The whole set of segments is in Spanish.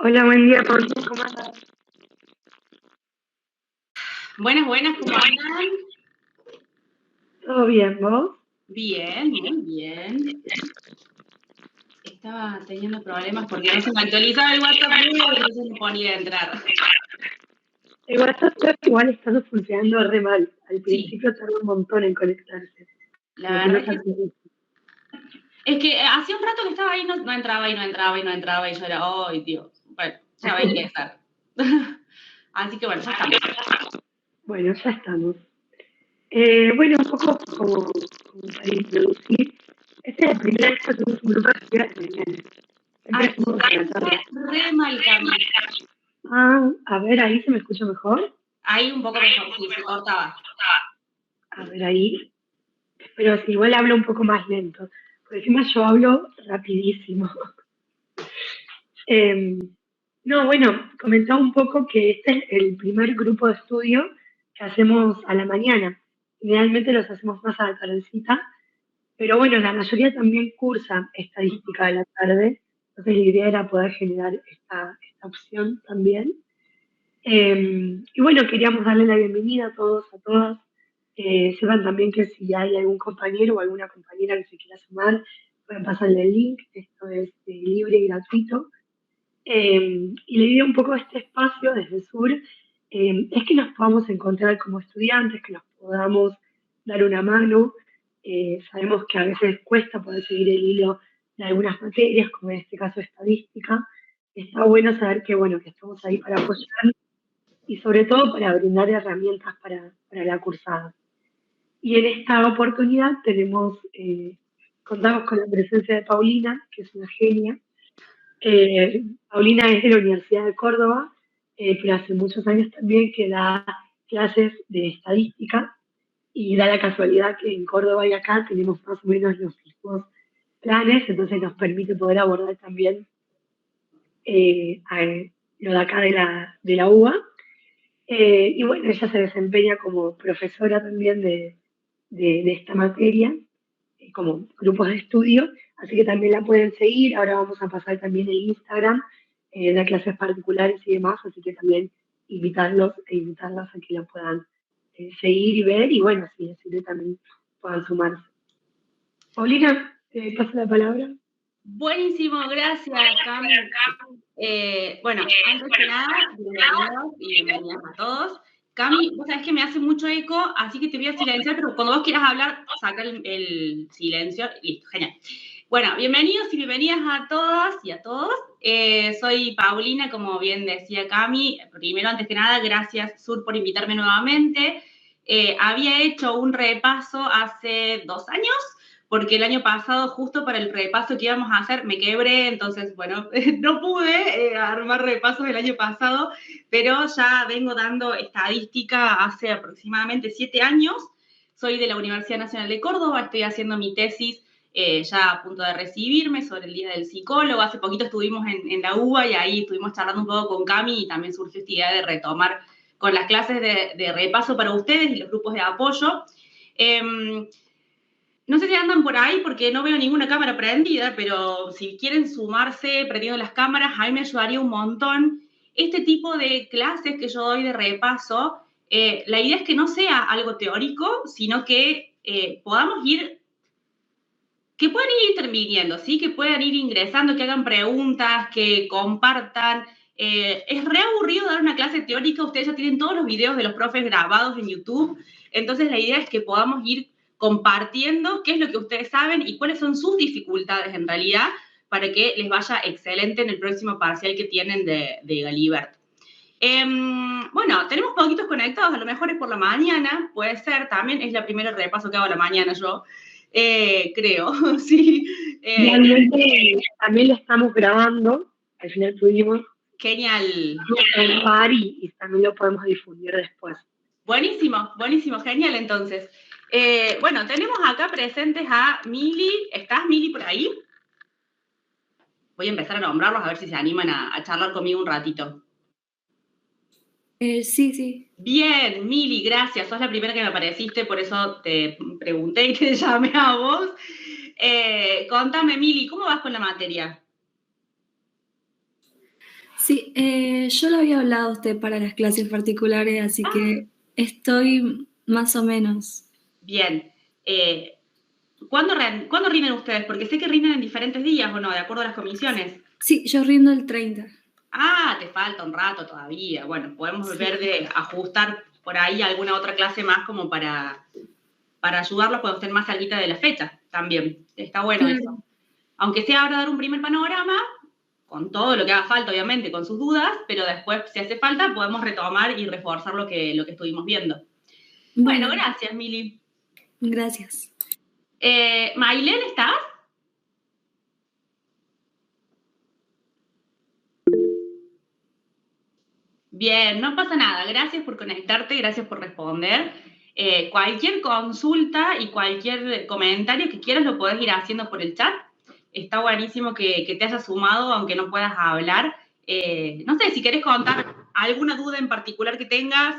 Hola, buen día, Pauli, ¿cómo andas? Buenas, buenas, ¿cómo andan? ¿Todo bien, vos? Bien, muy bien. Estaba teniendo problemas porque no se me actualizaba el WhatsApp mío, entonces no podía entrar. El WhatsApp creo que igual está funcionando re mal. Al Sí, principio tardó un montón en conectarse. la Como que verdad no es se que, actualiza. es que hacía un rato que estaba ahí, no entraba y no entraba y no entraba y yo era, ¡ay, Dios! Bueno, ya va a ingresar. Así que bueno, ya estamos. Bueno, ya estamos. Bueno, un poco como para introducir. Este es el primer vez que hacemos un grupo de actividades mañana. Siempre Ay, hacemos se a la escucha tarde. re mal, Cami. Ah, a ver, ahí se me escucha mejor. Ahí un poco mejor, sí, se cortaba. A ver, ahí. Pero si igual hablo un poco más lento. Por encima yo hablo rapidísimo. Eh, no, bueno, comentaba un poco que este es el primer grupo de estudio que hacemos a la mañana. Generalmente los hacemos más a la tardecita, pero bueno, la mayoría también cursa estadística de la tarde, entonces la idea era poder generar esta opción también. Y bueno, queríamos darle la bienvenida a todos, a todas. Sepan también que si hay algún compañero o alguna compañera que se quiera sumar, pueden pasarle el link, esto es libre y gratuito. Y la idea un poco de este espacio desde el sur es que nos podamos encontrar como estudiantes, que nos podamos dar una mano. Sabemos que a veces cuesta poder seguir el hilo de algunas materias, como en este caso estadística. Está bueno saber que, bueno, que estamos ahí para apoyar y sobre todo para brindar herramientas para la cursada. Y en esta oportunidad contamos con la presencia de Paulina, que es una genia. Paulina es de la Universidad de Córdoba, pero hace muchos años también que da clases de estadística y da la casualidad que en Córdoba y acá tenemos más o menos los mismos planes, entonces nos permite poder abordar también lo de acá de la UBA. Y bueno, ella se desempeña como profesora también de esta materia, como grupos de estudio, así que también la pueden seguir. Ahora vamos a pasar también el Instagram, de clases particulares y demás, así que también invitarlos e invitarlas a que la puedan seguir y ver, y bueno, si les sirve también puedan sumarse. Paulina, te paso la palabra. Buenísimo, gracias, Cami. Bueno, antes que nada, bienvenidos y bienvenidas a todos. Cami, vos sabés que me hace mucho eco, así que te voy a silenciar, pero cuando vos quieras hablar, saca el silencio. Listo, genial. Bueno, bienvenidos y bienvenidas a todas y a todos. Soy Paulina, como bien decía Cami. Primero, antes que nada, gracias, Sur, por invitarme nuevamente. Había hecho un repaso hace 2 años porque el año pasado, justo para el repaso que íbamos a hacer, me quebré, entonces, bueno, no pude armar repasos el año pasado, pero ya vengo dando estadística hace aproximadamente 7 años. Soy de la Universidad Nacional de Córdoba, estoy haciendo mi tesis ya a punto de recibirme sobre el Día del Psicólogo. Hace poquito estuvimos en la UBA y ahí estuvimos charlando un poco con Cami y también surgió esta idea de retomar con las clases de repaso para ustedes y los grupos de apoyo. No sé si andan por ahí porque no veo ninguna cámara prendida, pero si quieren sumarse prendiendo las cámaras, a mí me ayudaría un montón. Este tipo de clases que yo doy de repaso, la idea es que no sea algo teórico, sino que podamos ir, que puedan ir interviniendo, ¿sí? Que puedan ir ingresando, que hagan preguntas, que compartan. Es re aburrido dar una clase teórica, ustedes ya tienen todos los videos de los profes grabados en YouTube, entonces la idea es que podamos ir compartiendo qué es lo que ustedes saben y cuáles son sus dificultades en realidad para que les vaya excelente en el próximo parcial que tienen de Galibert. Bueno, tenemos poquitos conectados, a lo mejor es por la mañana, puede ser, también es la primera repaso que hago a la mañana yo, creo, sí. Realmente también lo estamos grabando, al final pudimos Genial. grabar y también lo podemos difundir después. Buenísimo, buenísimo, genial entonces. Bueno, tenemos acá presentes a Mili. ¿Estás, Mili, por ahí? Voy a empezar a nombrarlos a ver si se animan a charlar conmigo un ratito. Sí, sí. Bien, Mili, gracias. Sos la primera que me apareciste, por eso te pregunté y te llamé a vos. Contame, Mili, ¿cómo vas con la materia? Sí, yo le había hablado a usted para las clases particulares, así que estoy más o menos. Bien. ¿Cuándo rinden ustedes? Porque sé que rinden en diferentes días, ¿o no? De acuerdo a las comisiones. Sí, yo rindo el 30. Ah, te falta un rato todavía. Bueno, podemos ver de ajustar por ahí alguna otra clase más como para ayudarlos cuando estén más cerquita de la fecha también. Está bueno eso. Aunque sea ahora dar un primer panorama, con todo lo que haga falta, obviamente, con sus dudas, pero después, si hace falta, podemos retomar y reforzar lo que estuvimos viendo. Bueno, gracias, Mili. Gracias. Maylen, ¿estás? Bien, no pasa nada. Gracias por conectarte, gracias por responder. Cualquier consulta y cualquier comentario que quieras lo podés ir haciendo por el chat. Está buenísimo que te hayas sumado, aunque no puedas hablar. No sé, si querés contar alguna duda en particular que tengas,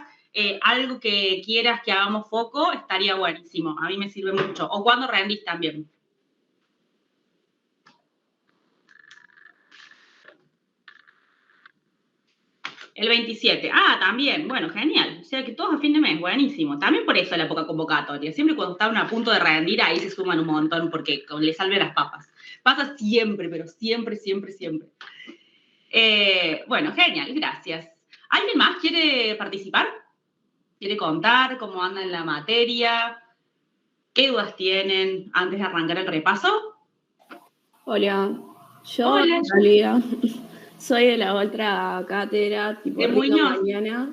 algo que quieras que hagamos foco, estaría buenísimo. A mí me sirve mucho. O cuando rendís también. El 27. Ah, también. Bueno, genial. O sea que todos a fin de mes. Buenísimo. También por eso la poca convocatoria. Siempre cuando están a punto de rendir, ahí se suman un montón porque le salve las papas. Pasa siempre, pero siempre, siempre, siempre. Bueno, genial. Gracias. ¿Alguien más quiere participar? ¿Quiere contar cómo anda en la materia? ¿Qué dudas tienen antes de arrancar el repaso? Hola. Yo en realidad soy de la otra cátedra, tipo rindo mañana,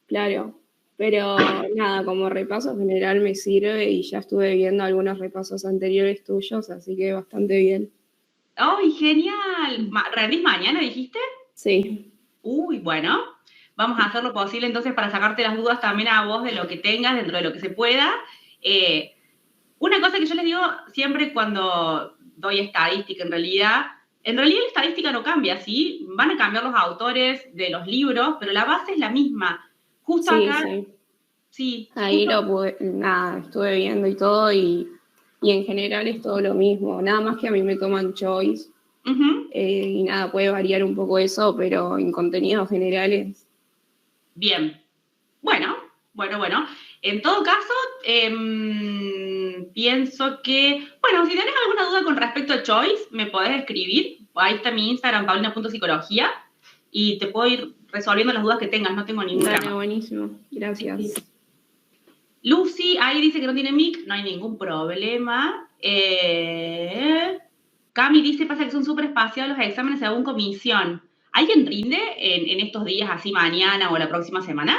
claro, pero nada, como repaso general me sirve y ya estuve viendo algunos repasos anteriores tuyos, así que bastante bien. ¡Ay, genial! ¿Rendís mañana, dijiste? Sí. Uy, bueno, vamos a hacer lo posible entonces para sacarte las dudas también a vos de lo que tengas dentro de lo que se pueda. Una cosa que yo les digo siempre cuando doy estadística, en realidad la estadística no cambia, ¿sí? Van a cambiar los autores de los libros, pero la base es la misma. Justo sí, acá... Sí. Sí. Ahí lo pude, nada, estuve viendo y todo, y en general es todo lo mismo. Nada más que a mí me toman choice. Y nada, puede variar un poco eso, pero en contenidos generales. Bien. Bueno. En todo caso, pienso que, bueno, si tenés alguna duda con respecto a Choice, me podés escribir. Ahí está mi Instagram, paulina.psicología, y te puedo ir resolviendo las dudas que tengas, no tengo ningún drama. Buenísimo, gracias. Sí. Lucy, ahí dice que no tiene mic, no hay ningún problema. Cami dice, pasa que son súper espaciados los exámenes según comisión. ¿Alguien rinde en estos días, así mañana o la próxima semana?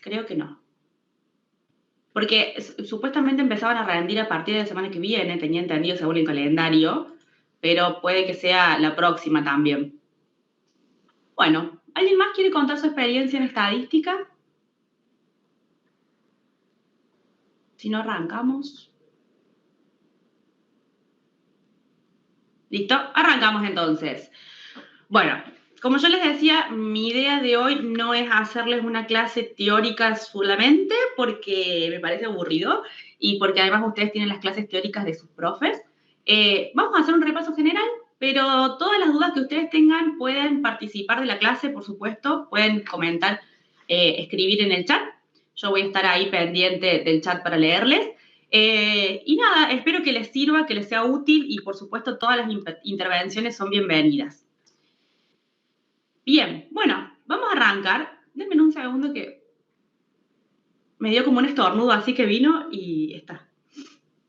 Creo que no. Porque supuestamente empezaban a rendir a partir de la semana que viene, tenía entendido según el calendario, pero puede que sea la próxima también. Bueno, ¿alguien más quiere contar su experiencia en estadística? Si no, arrancamos. ¿Listo? Arrancamos entonces. Bueno, como yo les decía, mi idea de hoy no es hacerles una clase teórica solamente porque me parece aburrido y porque además ustedes tienen las clases teóricas de sus profes. Vamos a hacer un repaso general, pero todas las dudas que ustedes tengan pueden participar de la clase, por supuesto, pueden comentar, escribir en el chat. Yo voy a estar ahí pendiente del chat para leerles. Y nada, espero que les sirva, que les sea útil y por supuesto todas las intervenciones son bienvenidas. Bien, bueno, vamos a arrancar. Denme un segundo que me dio como un estornudo, así que vino y está.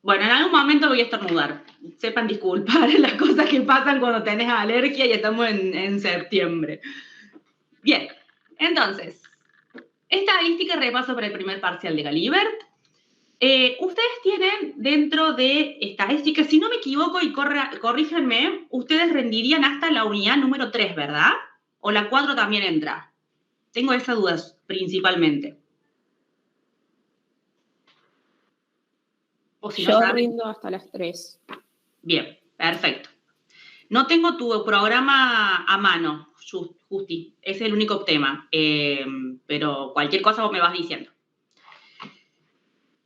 Bueno, en algún momento voy a estornudar. Sepan disculpar las cosas que pasan cuando tenés alergia y estamos en septiembre. Bien, entonces, estadística y repaso para el primer parcial de Galibert. Ustedes tienen dentro de estadística, si no me equivoco y corríjanme, ustedes rendirían hasta la unidad número 3, ¿verdad? ¿O la 4 también entra? Tengo esas dudas principalmente. O si yo no rindo hasta las 3. Bien, perfecto. No tengo tu programa a mano, Justi. Ese es el único tema. Pero cualquier cosa vos me vas diciendo.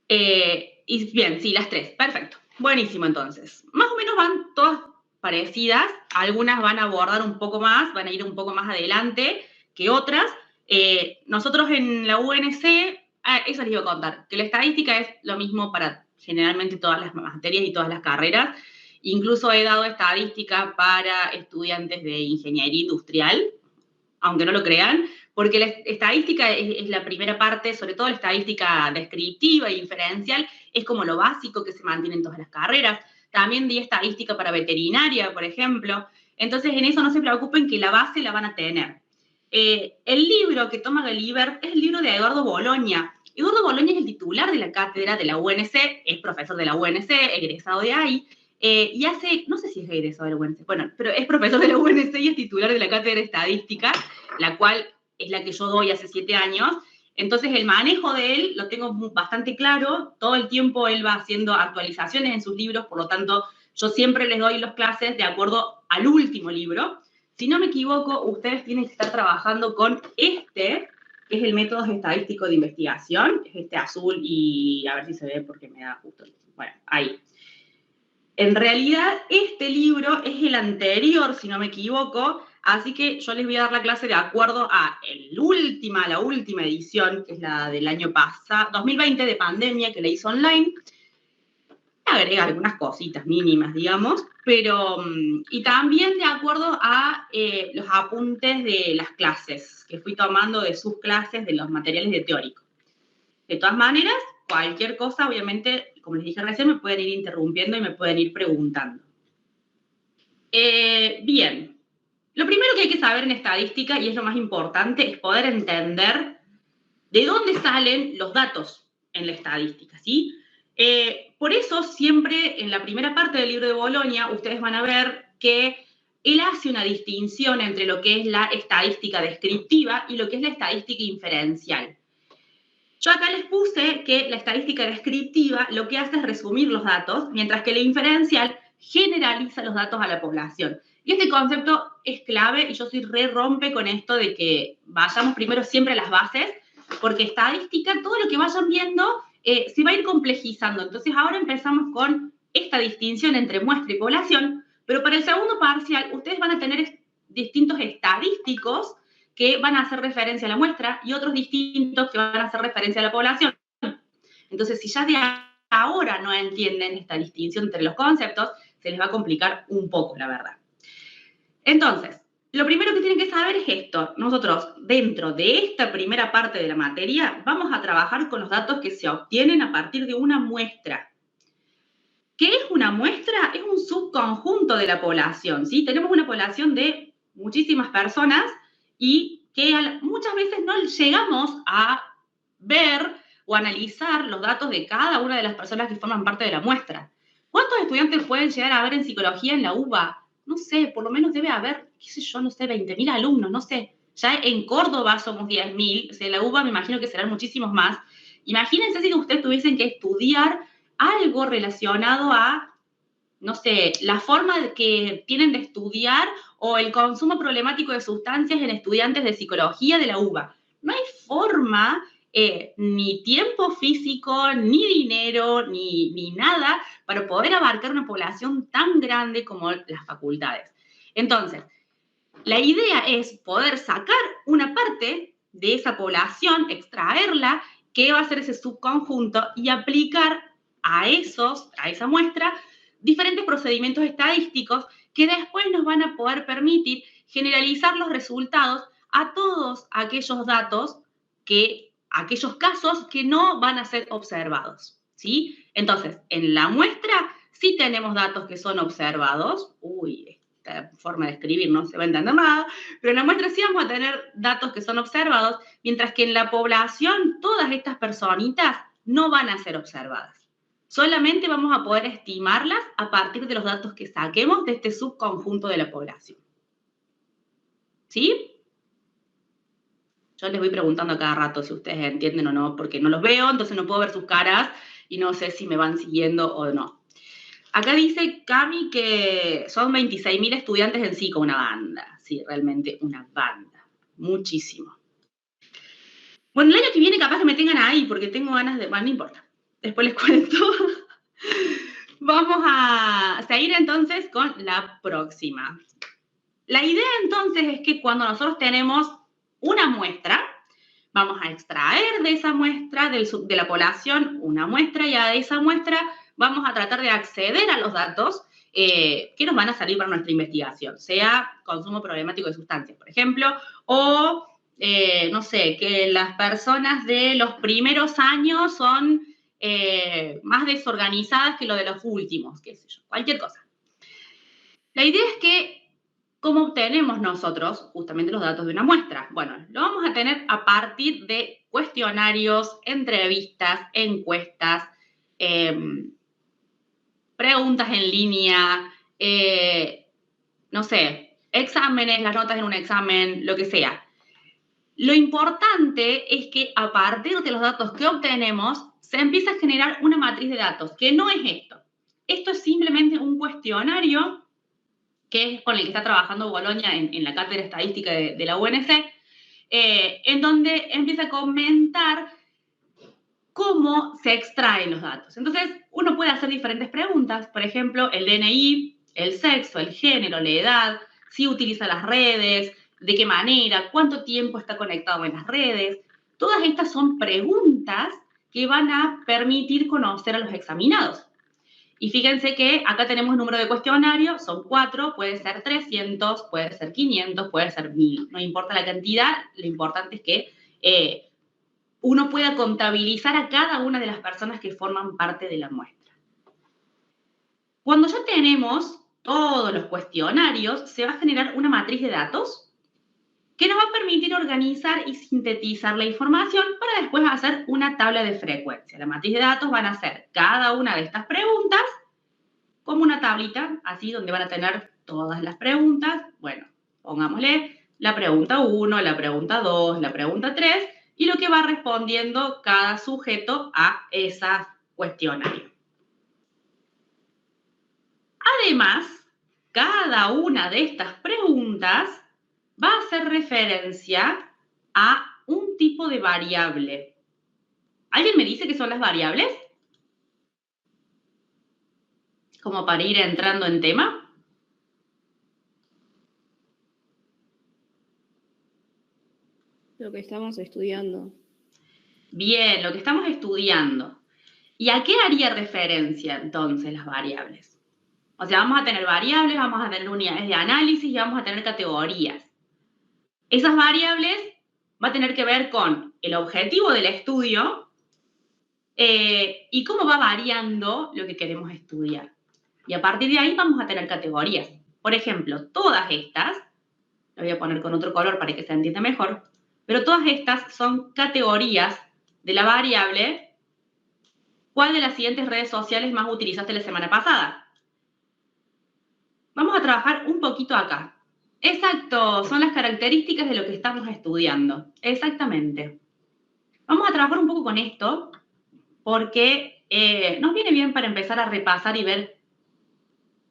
Y bien, sí, las 3. Perfecto. Buenísimo, entonces. Más o menos van todas parecidas, algunas van a abordar un poco más, van a ir un poco más adelante que otras. Nosotros en la UNC, eso les iba a contar, que la estadística es lo mismo para generalmente todas las materias y todas las carreras. Incluso he dado estadística para estudiantes de ingeniería industrial, aunque no lo crean, porque la estadística es la primera parte, sobre todo la estadística descriptiva e inferencial, es como lo básico que se mantiene en todas las carreras. También di estadística para veterinaria, por ejemplo. Entonces, en eso no se preocupen, que la base la van a tener. El libro que toma Galibert es el libro de Eduardo Bologna. Eduardo Bologna es el titular de la cátedra de la UNC, es profesor de la UNC, egresado de ahí, y hace, no sé si es egresado de la UNC, bueno, pero es profesor de la UNC y es titular de la cátedra de estadística, la cual es la que yo doy hace 7 años. Entonces, el manejo de él lo tengo bastante claro. Todo el tiempo él va haciendo actualizaciones en sus libros, por lo tanto, yo siempre les doy las clases de acuerdo al último libro. Si no me equivoco, ustedes tienen que estar trabajando con que es el método estadístico de investigación, es este azul y a ver si se ve porque me da justo, bueno, ahí. En realidad, este libro es el anterior, si no me equivoco, así que yo les voy a dar la clase de acuerdo a la última edición, que es la del año pasado, 2020 de pandemia, que la hice online. Agrega algunas cositas mínimas, digamos, pero, y también de acuerdo a los apuntes de las clases que fui tomando de sus clases, de los materiales de teórico. De todas maneras, cualquier cosa, obviamente, como les dije recién, me pueden ir interrumpiendo y me pueden ir preguntando. Bien, lo primero que hay que saber en estadística, y es lo más importante, es poder entender de dónde salen los datos en la estadística, ¿sí? Por eso, siempre en la primera parte del libro de Bologna, ustedes van a ver que él hace una distinción entre lo que es la estadística descriptiva y lo que es la estadística inferencial. Yo acá les puse que la estadística descriptiva lo que hace es resumir los datos, mientras que la inferencial generaliza los datos a la población. Y este concepto es clave, y yo soy rompe con esto de que vayamos primero siempre a las bases, porque estadística, todo lo que vayan viendo, se va a ir complejizando. Entonces, ahora empezamos con esta distinción entre muestra y población, pero para el segundo parcial, ustedes van a tener distintos estadísticos que van a hacer referencia a la muestra y otros distintos que van a hacer referencia a la población. Entonces, si ya de ahora no entienden esta distinción entre los conceptos, se les va a complicar un poco, la verdad. Entonces, lo primero que tienen que saber es esto. Nosotros, dentro de esta primera parte de la materia, vamos a trabajar con los datos que se obtienen a partir de una muestra. ¿Qué es una muestra? Es un subconjunto de la población, ¿sí? Tenemos una población de muchísimas personas y que muchas veces no llegamos a ver o analizar los datos de cada una de las personas que forman parte de la muestra. ¿Cuántos estudiantes pueden llegar a haber en psicología en la UBA? No sé, por lo menos debe haber, qué sé yo, no sé, 20.000 alumnos, no sé. Ya en Córdoba somos 10.000, o sea, en la UBA me imagino que serán muchísimos más. Imagínense si ustedes tuviesen que estudiar algo relacionado a, no sé, la forma que tienen de estudiar o el consumo problemático de sustancias en estudiantes de psicología de la UBA. No hay forma, ni tiempo físico, ni dinero, ni nada para poder abarcar una población tan grande como las facultades. Entonces, la idea es poder sacar una parte de esa población, extraerla, que va a ser ese subconjunto, y aplicar a esa muestra diferentes procedimientos estadísticos que después nos van a poder permitir generalizar los resultados a todos aquellos datos, aquellos casos que no van a ser observados, ¿sí? Entonces, en la muestra sí tenemos datos que son observados. Uy, esta forma de escribir no se va a entender nada, pero en la muestra sí vamos a tener datos que son observados, mientras que en la población todas estas personitas no van a ser observadas. Solamente vamos a poder estimarlas a partir de los datos que saquemos de este subconjunto de la población. ¿Sí? Yo les voy preguntando a cada rato si ustedes entienden o no, porque no los veo, entonces no puedo ver sus caras y no sé si me van siguiendo o no. Acá dice Cami que son 26.000 estudiantes en psico, una banda. Sí, realmente una banda. Muchísimo. Bueno, el año que viene capaz que me tengan ahí, porque tengo ganas de... Bueno, no importa. Después les cuento. Vamos a seguir entonces con la próxima. La idea entonces es que cuando nosotros tenemos una muestra, vamos a extraer de esa muestra, de la población, una muestra, y a esa muestra vamos a tratar de acceder a los datos que nos van a salir para nuestra investigación, sea consumo problemático de sustancias, por ejemplo, o, no sé, que las personas de los primeros años son más desorganizadas que lo de los últimos, qué sé yo, cualquier cosa. La idea es que, ¿cómo obtenemos nosotros justamente los datos de una muestra? Bueno, lo vamos a tener a partir de cuestionarios, entrevistas, encuestas, preguntas en línea, no sé, exámenes, las notas en un examen, lo que sea. Lo importante es que a partir de los datos que obtenemos, se empieza a generar una matriz de datos, que no es esto. Esto es simplemente un cuestionario que es con el que está trabajando Bolonia en la cátedra estadística de la UNC, en donde empieza a comentar cómo se extraen los datos. Entonces, uno puede hacer diferentes preguntas, por ejemplo, el DNI, el sexo, el género, la edad, si utiliza las redes, de qué manera, cuánto tiempo está conectado en las redes. Todas estas son preguntas que van a permitir conocer a los examinados. Y fíjense que acá tenemos el número de cuestionario, son 4, puede ser 300, puede ser 500, puede ser 1000. No importa la cantidad, lo importante es que uno pueda contabilizar a cada una de las personas que forman parte de la muestra. Cuando ya tenemos todos los cuestionarios, se va a generar una matriz de datos que nos va a permitir organizar y sintetizar la información para después hacer una tabla de frecuencia. La matriz de datos van a ser cada una de estas preguntas como una tablita, así, donde van a tener todas las preguntas. Bueno, pongámosle la pregunta 1, la pregunta 2, la pregunta 3, y lo que va respondiendo cada sujeto a esa cuestionario. Además, cada una de estas preguntas va a hacer referencia a un tipo de variable. ¿Alguien me dice qué son las variables? Como para ir entrando en tema. Lo que estamos estudiando. Bien, lo que estamos estudiando. ¿Y a qué haría referencia entonces las variables? O sea, vamos a tener variables, vamos a tener unidades de análisis y vamos a tener categorías. Esas variables van a tener que ver con el objetivo del estudio y cómo va variando lo que queremos estudiar. Y a partir de ahí vamos a tener categorías. Por ejemplo, todas estas, lo voy a poner con otro color para que se entienda mejor, pero todas estas son categorías de la variable ¿cuál de las siguientes redes sociales más utilizaste la semana pasada? Vamos a trabajar un poquito acá. Exacto, son las características de lo que estamos estudiando. Exactamente. Vamos a trabajar un poco con esto porque nos viene bien para empezar a repasar y ver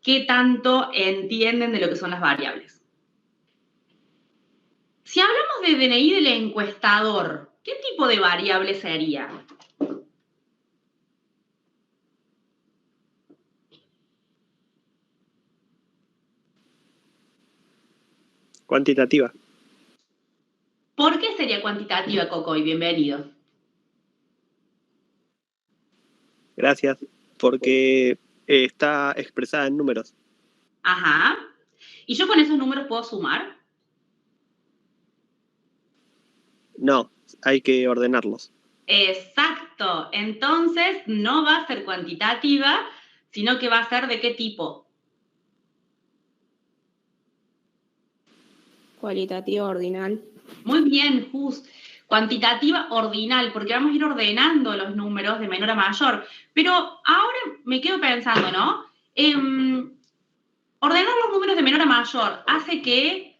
qué tanto entienden de lo que son las variables. Si hablamos de DNI del encuestador, ¿qué tipo de variable sería? Cuantitativa. ¿Por qué sería cuantitativa, Coco? Y bienvenido. Gracias, porque está expresada en números. Ajá. ¿Y yo con esos números puedo sumar? No, hay que ordenarlos. Exacto. Entonces, no va a ser cuantitativa, sino que va a ser ¿de qué tipo? Cualitativa ordinal. Muy bien, Jus. Cuantitativa ordinal, porque vamos a ir ordenando los números de menor a mayor. Pero ahora me quedo pensando, ¿no? Ordenar los números de menor a mayor hace que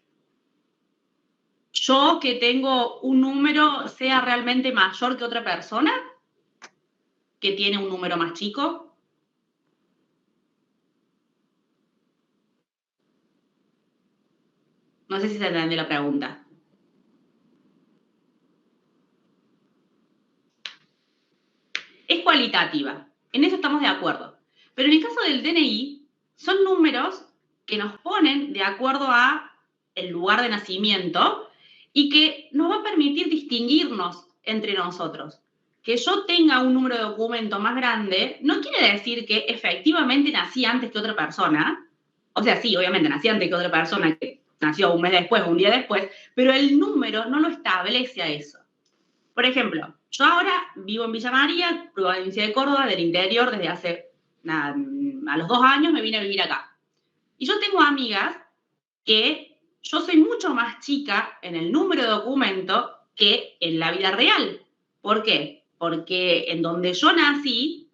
yo, que tengo un número, sea realmente mayor que otra persona que tiene un número más chico. No sé si se entiende la pregunta. Es cualitativa, en eso estamos de acuerdo. Pero en el caso del DNI, son números que nos ponen de acuerdo a el lugar de nacimiento y que nos va a permitir distinguirnos entre nosotros. Que yo tenga un número de documento más grande no quiere decir que efectivamente nací antes que otra persona. O sea, sí, obviamente nací antes que otra persona que nació un mes después o un día después, pero el número no lo establece a eso. Por ejemplo, yo ahora vivo en Villa María, provincia de Córdoba, del interior, desde hace, a los 2 años me vine a vivir acá. Y yo tengo amigas que yo soy mucho más chica en el número de documento que en la vida real. ¿Por qué? Porque en donde yo nací,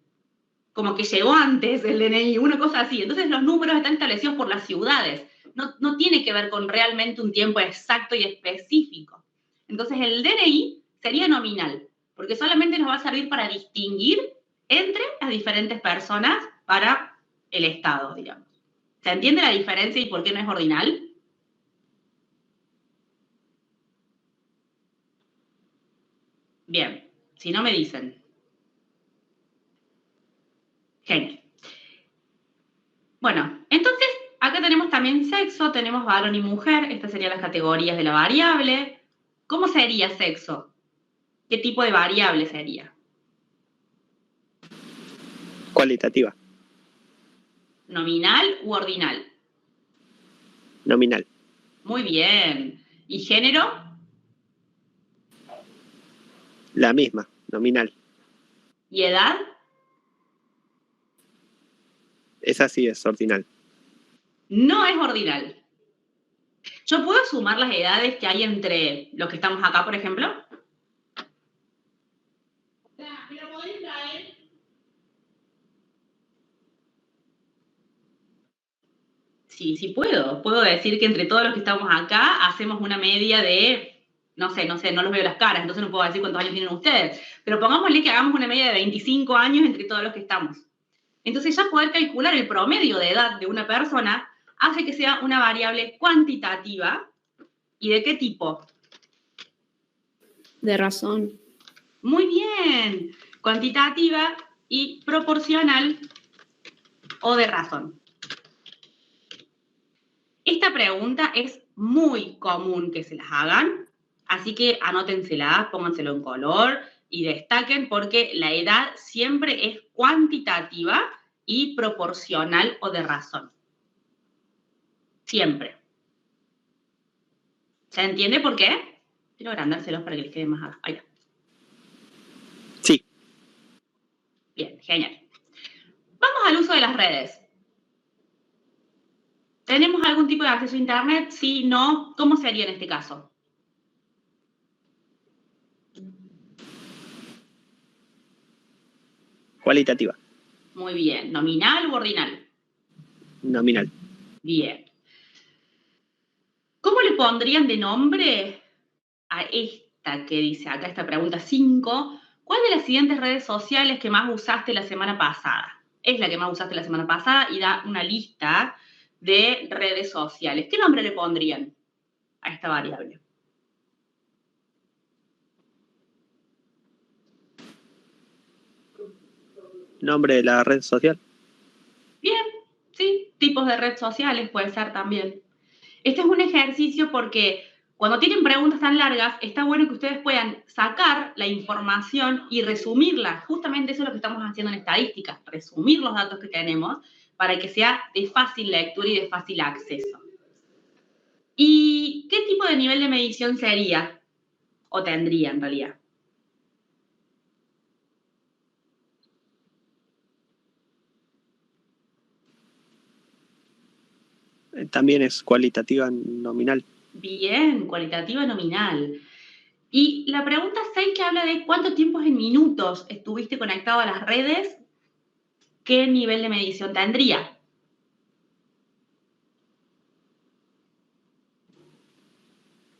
como que llegó antes el DNI, una cosa así. Entonces los números están establecidos por las ciudades. No tiene que ver con realmente un tiempo exacto y específico. Entonces el DNI sería nominal, porque solamente nos va a servir para distinguir entre las diferentes personas para el Estado, digamos. ¿Se entiende la diferencia y por qué no es ordinal? Bien, si no me dicen. Genial. Bueno, entonces acá tenemos también sexo, tenemos varón y mujer, estas serían las categorías de la variable. ¿Cómo sería sexo? ¿Qué tipo de variable sería? Cualitativa. ¿Nominal u ordinal? Nominal. Muy bien. ¿Y género? La misma, nominal. ¿Y edad? Esa sí es ordinal. No es ordinal. ¿Yo puedo sumar las edades que hay entre los que estamos acá, por ejemplo? Sí puedo. Puedo decir que entre todos los que estamos acá hacemos una media de, no sé, no los veo las caras, entonces no puedo decir cuántos años tienen ustedes, pero pongámosle que hagamos una media de 25 años entre todos los que estamos. Entonces ya poder calcular el promedio de edad de una persona hace que sea una variable cuantitativa. ¿Y de qué tipo? De razón. Muy bien. Cuantitativa y proporcional o de razón. Esta pregunta es muy común que se las hagan, así que anótensela, pónganselo en color y destaquen porque la edad siempre es cuantitativa y proporcional o de razón. Siempre. ¿Se entiende por qué? Quiero agrandárselos para que les quede más ahí. Sí. Bien, genial. Vamos al uso de las redes. ¿Tenemos algún tipo de acceso a Internet? Sí, no. ¿Cómo sería en este caso? Cualitativa. Muy bien. ¿Nominal u ordinal? Nominal. Bien. ¿Cómo le pondrían de nombre a esta que dice acá, esta pregunta 5? ¿Cuál de las siguientes redes sociales que más usaste la semana pasada? Es la que más usaste la semana pasada y da una lista de redes sociales. ¿Qué nombre le pondrían a esta variable? Nombre de la red social. Bien, sí, tipos de redes sociales puede ser también. Este es un ejercicio porque cuando tienen preguntas tan largas, está bueno que ustedes puedan sacar la información y resumirla. Justamente eso es lo que estamos haciendo en estadísticas, resumir los datos que tenemos para que sea de fácil lectura y de fácil acceso. ¿Y qué tipo de nivel de medición sería? O tendría, en realidad. También es cualitativa nominal. Bien, cualitativa nominal. Y la pregunta 6 que habla de cuánto tiempo en minutos estuviste conectado a las redes, ¿qué nivel de medición tendría?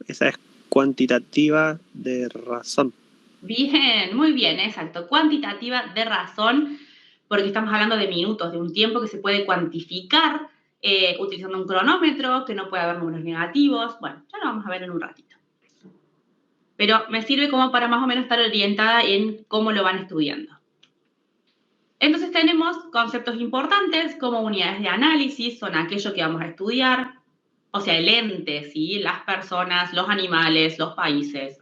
Esa es cuantitativa de razón. Bien, muy bien, exacto. Cuantitativa de razón, porque estamos hablando de minutos, de un tiempo que se puede cuantificar utilizando un cronómetro, que no puede haber números negativos. Bueno, ya lo vamos a ver en un ratito. Pero me sirve como para más o menos estar orientada en cómo lo van estudiando. Entonces tenemos conceptos importantes como unidades de análisis, son aquello que vamos a estudiar, o sea, el ente, ¿sí? Las personas, los animales, los países.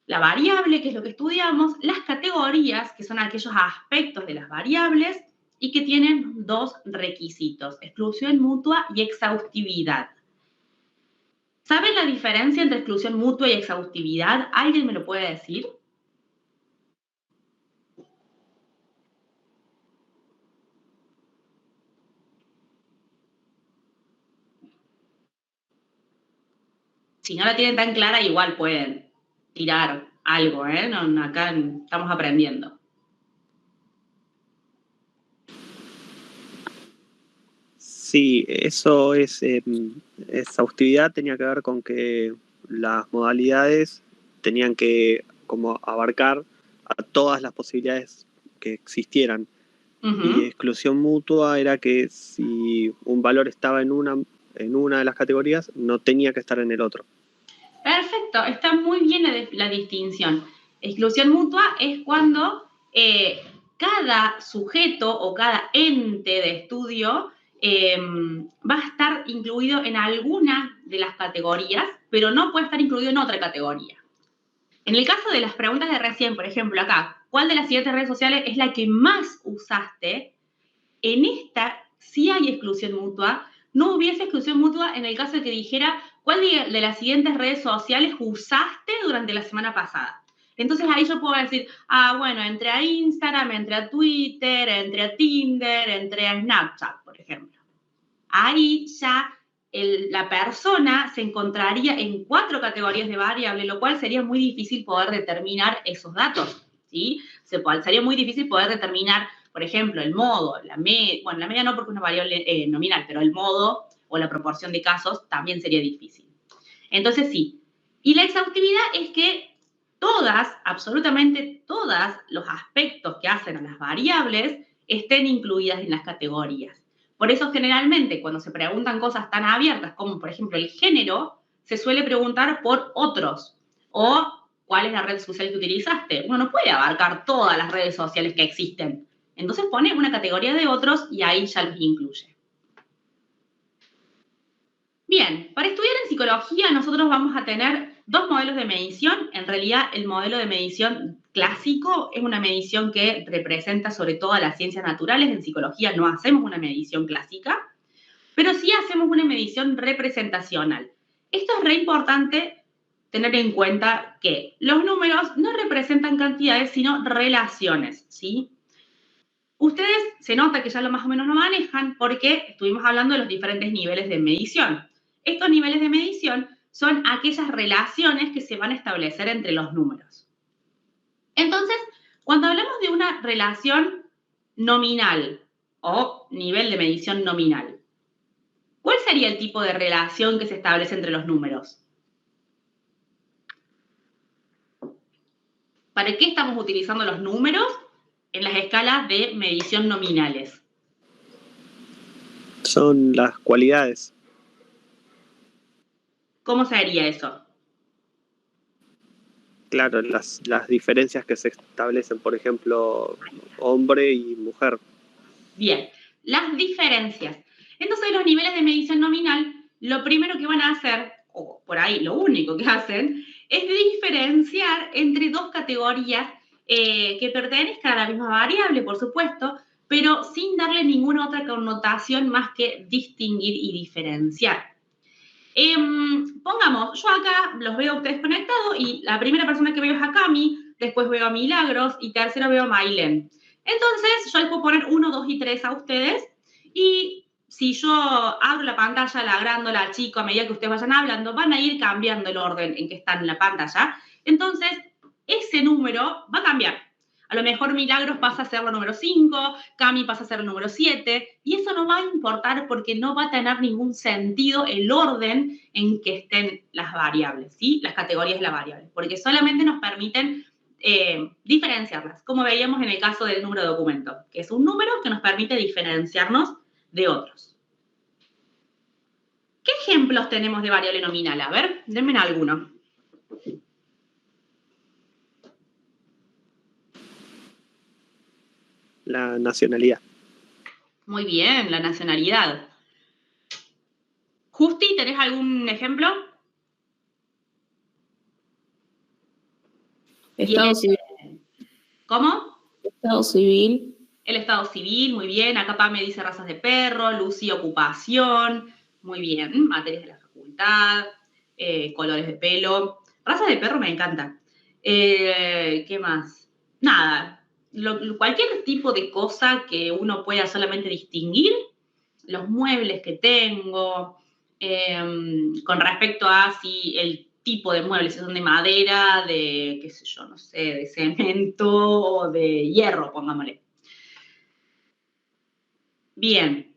La variable, que es lo que estudiamos, las categorías, que son aquellos aspectos de las variables y que tienen dos requisitos, exclusión mutua y exhaustividad. ¿Saben la diferencia entre exclusión mutua y exhaustividad? ¿Alguien me lo puede decir? Si no la tienen tan clara, igual pueden tirar algo, ¿eh? No, acá estamos aprendiendo. Sí, eso es exhaustividad, tenía que ver con que las modalidades tenían que como abarcar a todas las posibilidades que existieran. Y exclusión mutua era que si un valor estaba en una de las categorías, no tenía que estar en el otro. Perfecto, está muy bien la distinción. Exclusión mutua es cuando cada sujeto o cada ente de estudio va a estar incluido en alguna de las categorías, pero no puede estar incluido en otra categoría. En el caso de las preguntas de recién, por ejemplo, acá, ¿cuál de las siguientes redes sociales es la que más usaste? En esta sí hay exclusión mutua. No hubiese exclusión mutua en el caso de que dijera cuál de las siguientes redes sociales usaste durante la semana pasada. Entonces ahí yo puedo decir, bueno, entré a Instagram, entré a Twitter, entré a Tinder, entré a Snapchat, por ejemplo. Ahí ya la persona se encontraría en 4 categorías de variable, lo cual sería muy difícil poder determinar esos datos, ¿sí? Sería muy difícil poder determinar, por ejemplo, el modo, la media no porque es una variable nominal, pero el modo o la proporción de casos también sería difícil. Entonces, sí. Y la exhaustividad es que absolutamente todos los aspectos que hacen a las variables estén incluidas en las categorías. Por eso, generalmente, cuando se preguntan cosas tan abiertas como, por ejemplo, el género, se suele preguntar por otros o cuál es la red social que utilizaste. Uno no puede abarcar todas las redes sociales que existen. Entonces pone una categoría de otros y ahí ya los incluye. Bien, para estudiar en psicología nosotros vamos a tener 2 modelos de medición. En realidad, el modelo de medición clásico es una medición que representa sobre todo a las ciencias naturales. En psicología no hacemos una medición clásica, pero sí hacemos una medición representacional. Esto es re importante tener en cuenta que los números no representan cantidades, sino relaciones, ¿sí? Ustedes se nota que ya lo más o menos lo manejan porque estuvimos hablando de los diferentes niveles de medición. Estos niveles de medición son aquellas relaciones que se van a establecer entre los números. Entonces, cuando hablamos de una relación nominal o nivel de medición nominal, ¿cuál sería el tipo de relación que se establece entre los números? ¿Para qué estamos utilizando los números en las escalas de medición nominales? Son las cualidades. ¿Cómo sería eso? Claro, las diferencias que se establecen, por ejemplo, hombre y mujer. Bien, las diferencias. Entonces, los niveles de medición nominal, lo primero que van a hacer, o por ahí lo único que hacen, es diferenciar entre 2 categorías que pertenezcan a la misma variable, por supuesto, pero sin darle ninguna otra connotación más que distinguir y diferenciar. Pongamos, yo acá los veo a ustedes conectados y la primera persona que veo es a Cami, después veo a Milagros y tercero veo a Mailén. Entonces, yo les puedo poner 1, 2 y 3 a ustedes y si yo abro la pantalla, la agrando, la achico a medida que ustedes vayan hablando, van a ir cambiando el orden en que están en la pantalla. Entonces, ese número va a cambiar. A lo mejor Milagros pasa a ser la número 5, Cami pasa a ser el número 7, y eso no va a importar porque no va a tener ningún sentido el orden en que estén las variables, ¿sí? Las categorías de las variables, porque solamente nos permiten diferenciarlas, como veíamos en el caso del número de documento, que es un número que nos permite diferenciarnos de otros. ¿Qué ejemplos tenemos de variable nominal? A ver, denme alguno. La la nacionalidad. Muy bien, la nacionalidad. Justi, ¿tenés algún ejemplo? Estado civil. ¿Cómo? Estado civil. El estado civil, muy bien. Acá Pam me dice razas de perro, Lucy, ocupación, muy bien. Materias de la facultad, colores de pelo. Razas de perro me encanta. ¿Qué más? Nada. Cualquier tipo de cosa que uno pueda solamente distinguir, los muebles que tengo, con respecto a si el tipo de muebles son de madera, de, qué sé yo, no sé, de cemento o de hierro, pongámosle. Bien.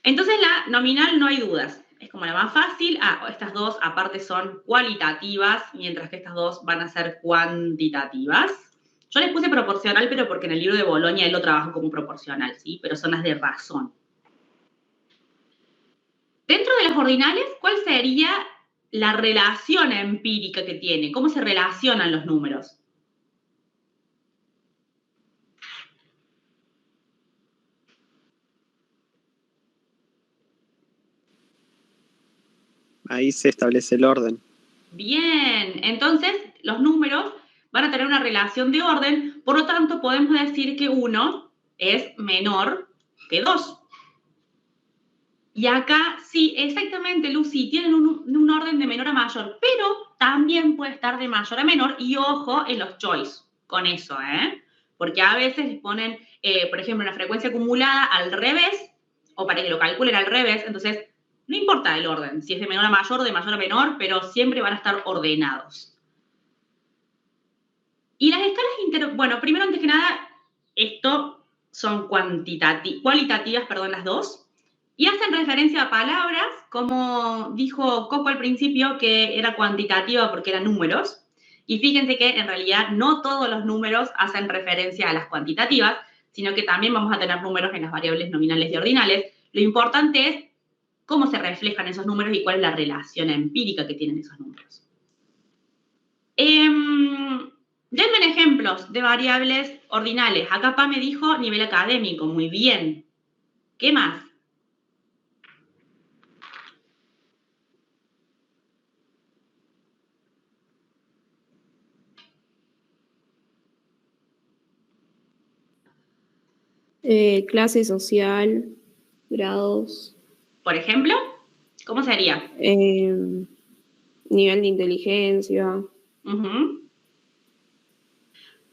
Entonces la nominal no hay dudas. Es como la más fácil. Estas dos aparte son cualitativas, mientras que estas dos van a ser cuantitativas. Yo les puse proporcional, pero porque en el libro de Bolonia él lo trabaja como proporcional, ¿sí? Pero son las de razón. Dentro de las ordinales, ¿cuál sería la relación empírica que tiene? ¿Cómo se relacionan los números? Ahí se establece el orden. Bien, entonces los números van a tener una relación de orden, por lo tanto podemos decir que 1 es menor que 2. Y acá sí, exactamente, Lucy, tienen un orden de menor a mayor, pero también puede estar de mayor a menor, y ojo en los choice con eso, porque a veces les ponen, por ejemplo, una frecuencia acumulada al revés, o para que lo calculen al revés, entonces no importa el orden, si es de menor a mayor o de mayor a menor, pero siempre van a estar ordenados. Y las escalas bueno, primero, antes que nada, esto son cualitativas, las dos, y hacen referencia a palabras, como dijo Coco al principio, que era cuantitativa porque eran números, y fíjense que en realidad no todos los números hacen referencia a las cuantitativas, sino que también vamos a tener números en las variables nominales y ordinales. Lo importante es cómo se reflejan esos números y cuál es la relación empírica que tienen esos números. Denme ejemplos de variables ordinales. Acá Pa me dijo nivel académico, muy bien. ¿Qué más? Clase social, grados. Por ejemplo, ¿cómo sería? Nivel de inteligencia.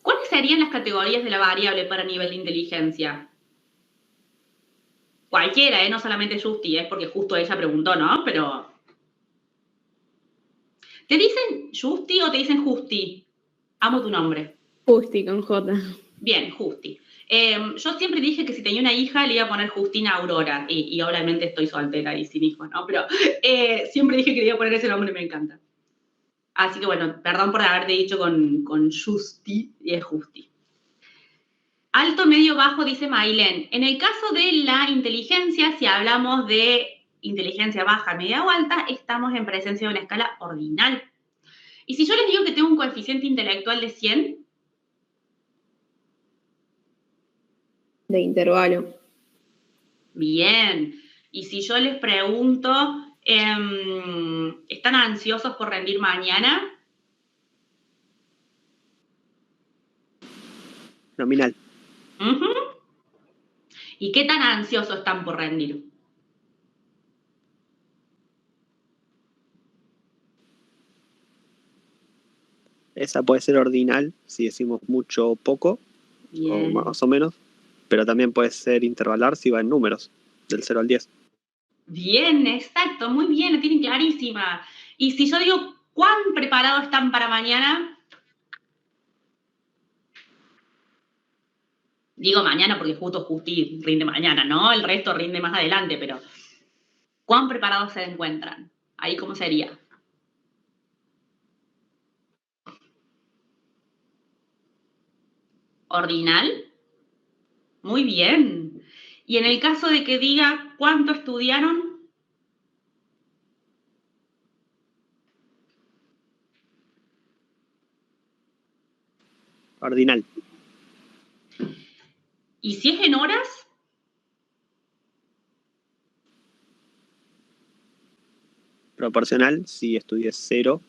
¿Cuáles serían las categorías de la variable para nivel de inteligencia? Cualquiera, no solamente Justi, es porque justo ella preguntó, ¿no? Pero... ¿te dicen Justi o te dicen Justi? Amo tu nombre. Justi con J. Bien, Justi. Yo siempre dije que si tenía una hija le iba a poner Justina Aurora, y obviamente estoy soltera y sin hijos, ¿no? Pero siempre dije que le iba a poner ese nombre y me encanta. Así que bueno, perdón por haberte dicho con Justi, y es Justi. Alto, medio, bajo, dice Mailén. En el caso de la inteligencia, si hablamos de inteligencia baja, media o alta, estamos en presencia de una escala ordinal. Y si yo les digo que tengo un coeficiente intelectual de 100... de intervalo. Bien. Y si yo les pregunto, ¿están ansiosos por rendir mañana? Nominal. ¿Y qué tan ansiosos están por rendir? Esa puede ser ordinal, si decimos mucho o poco, Bien. o más o menos, pero también puede ser intervalar si va en números, del 0 al 10. Bien, exacto, muy bien, la tienen clarísima. Y si yo digo, ¿cuán preparados están para mañana? Digo mañana porque Justi rinde mañana, ¿no? El resto rinde más adelante, pero ¿cuán preparados se encuentran? Ahí, ¿cómo sería? ¿Ordinal? Muy bien. Y en el caso de que diga cuánto estudiaron, Ordinal. ¿Y si es en horas? Proporcional, si estudié 0,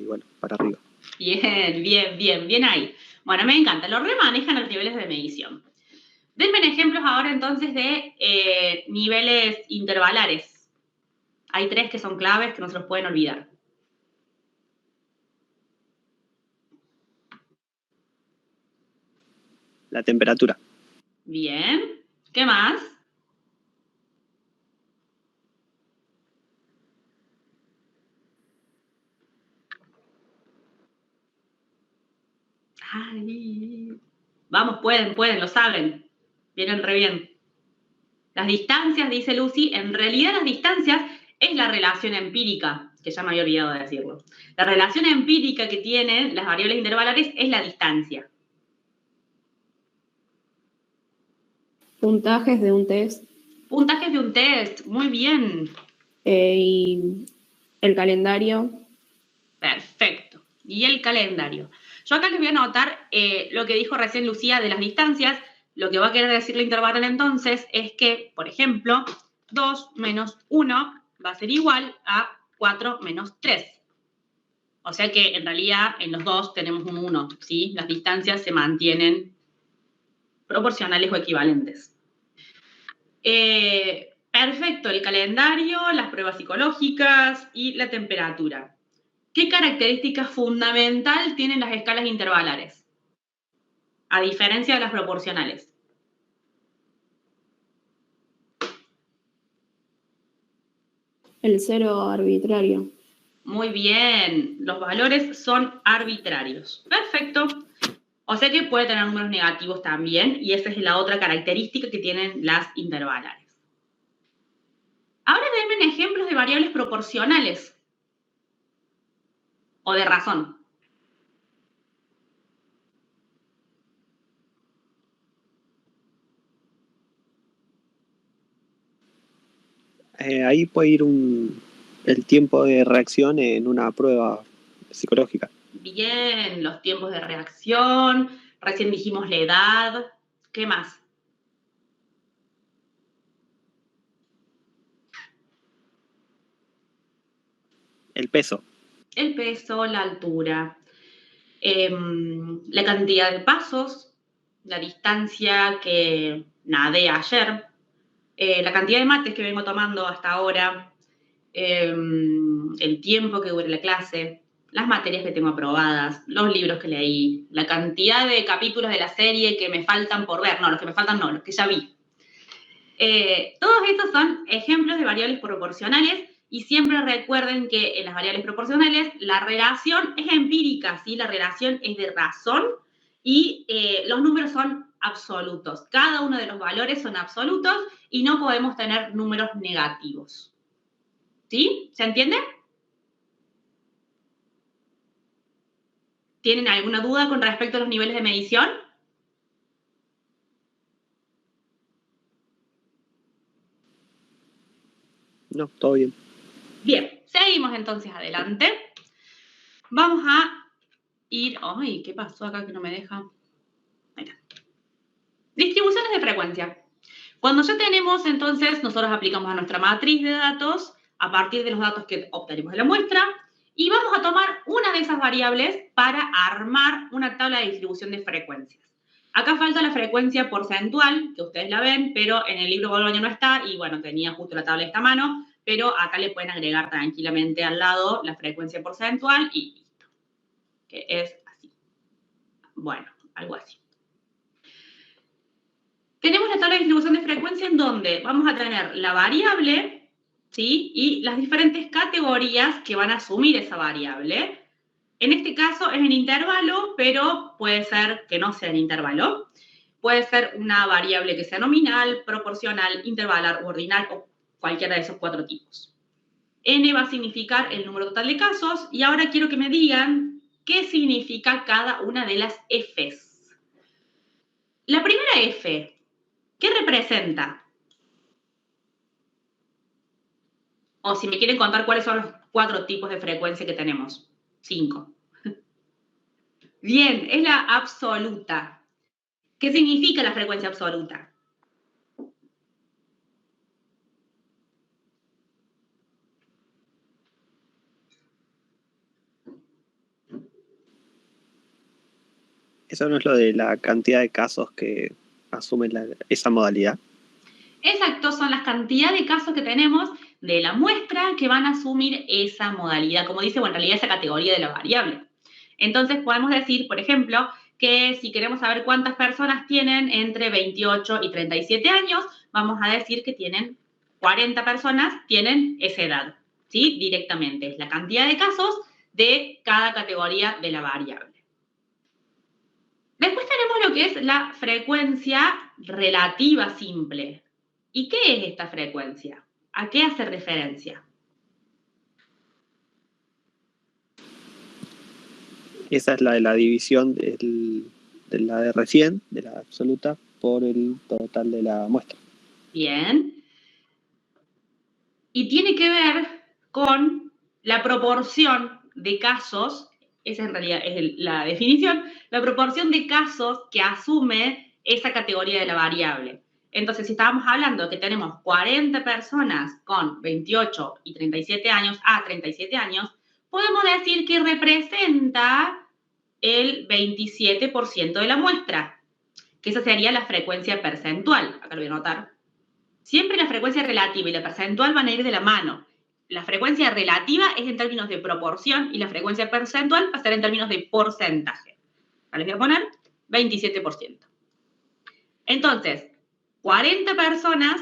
bueno, para arriba. Bien ahí. Bueno, me encanta, lo remanejan los niveles de medición. Denme ejemplos ahora entonces de niveles intervalares. Hay 3 que son claves que no se los pueden olvidar. La temperatura. Bien. ¿Qué más? Ay. Vamos, pueden, lo saben. Vienen re bien. Las distancias, dice Lucy, en realidad las distancias es la relación empírica, que ya me había olvidado de decirlo. La relación empírica que tienen las variables intervalares es la distancia. Puntajes de un test. Puntajes de un test, muy bien. Y el calendario. Perfecto. Y el calendario. Yo acá les voy a anotar lo que dijo recién Lucía de las distancias. Lo que va a querer decir la intervalar entonces es que, por ejemplo, 2 menos 1 va a ser igual a 4 menos 3. O sea que en realidad en los dos tenemos un 1, ¿sí? Las distancias se mantienen proporcionales o equivalentes. Perfecto, el calendario, las pruebas psicológicas y la temperatura. ¿Qué característica fundamental tienen las escalas intervalares? A diferencia de las proporcionales. El 0 arbitrario. Muy bien, los valores son arbitrarios. Perfecto. O sea que puede tener números negativos también, y esa es la otra característica que tienen las intervalares. Ahora denme ejemplos de variables proporcionales o de razón. Ahí puede ir el tiempo de reacción en una prueba psicológica. Bien, los tiempos de reacción, recién dijimos la edad, ¿qué más? El peso. El peso, la altura, la cantidad de pasos, la distancia que nadé ayer, la cantidad de mates que vengo tomando hasta ahora, el tiempo que dure la clase, las materias que tengo aprobadas, los libros que leí, la cantidad de capítulos de la serie que me faltan por ver. No, los que me faltan no, los que ya vi. Todos estos son ejemplos de variables proporcionales y siempre recuerden que en las variables proporcionales la relación es empírica, ¿sí? La relación es de razón y los números son absolutos. Cada uno de los valores son absolutos y no podemos tener números negativos. ¿Sí? ¿Se entiende? ¿Tienen alguna duda con respecto a los niveles de medición? No, todo bien. Bien, seguimos entonces adelante. Vamos a ir... ¡Ay! ¿Qué pasó acá que no me deja? Ahí está. Distribuciones de frecuencia. Cuando ya tenemos, entonces, nosotros aplicamos a nuestra matriz de datos a partir de los datos que obtenemos de la muestra y vamos a tomar una de esas variables para armar una tabla de distribución de frecuencias. Acá falta la frecuencia porcentual, que ustedes la ven, pero en el libro Boloña no está y, bueno, tenía justo la tabla de esta mano, pero acá le pueden agregar tranquilamente al lado la frecuencia porcentual y listo, que es así. Bueno, algo así. Tenemos la tabla de distribución de frecuencia en donde vamos a tener la variable, ¿sí? Y las diferentes categorías que van a asumir esa variable. En este caso es en intervalo, pero puede ser que no sea en intervalo. Puede ser una variable que sea nominal, proporcional, intervalar u ordinal o cualquiera de esos 4 tipos. N va a significar el número total de casos y ahora quiero que me digan qué significa cada una de las Fs. La primera F, ¿qué representa? O si me quieren contar cuáles son los 4 tipos de frecuencia que tenemos. 5. Bien, es la absoluta. ¿Qué significa la frecuencia absoluta? ¿Eso no es lo de la cantidad de casos que asumen esa modalidad? Exacto, son las cantidades de casos que tenemos de la muestra que van a asumir esa modalidad, como dice, bueno, en realidad esa categoría de la variable. Entonces podemos decir, por ejemplo, que si queremos saber cuántas personas tienen entre 28 y 37 años, vamos a decir que tienen 40 personas, tienen esa edad, ¿sí? Directamente, es la cantidad de casos de cada categoría de la variable. Después tenemos lo que es la frecuencia relativa simple. ¿Y qué es esta frecuencia? ¿A qué hace referencia? Esa es la de la división de la de recién, de la absoluta, por el total de la muestra. Bien. Y tiene que ver con la proporción de casos, esa en realidad es la definición, la proporción de casos que asume esa categoría de la variable. Entonces, si estábamos hablando que tenemos 40 personas con 28 y 37 años a 37 años, podemos decir que representa el 27% de la muestra, que esa sería la frecuencia percentual. Acá lo voy a anotar. Siempre la frecuencia relativa y la percentual van a ir de la mano. La frecuencia relativa es en términos de proporción y la frecuencia percentual va a ser en términos de porcentaje. Acá les voy a poner 27%. Entonces, 40 personas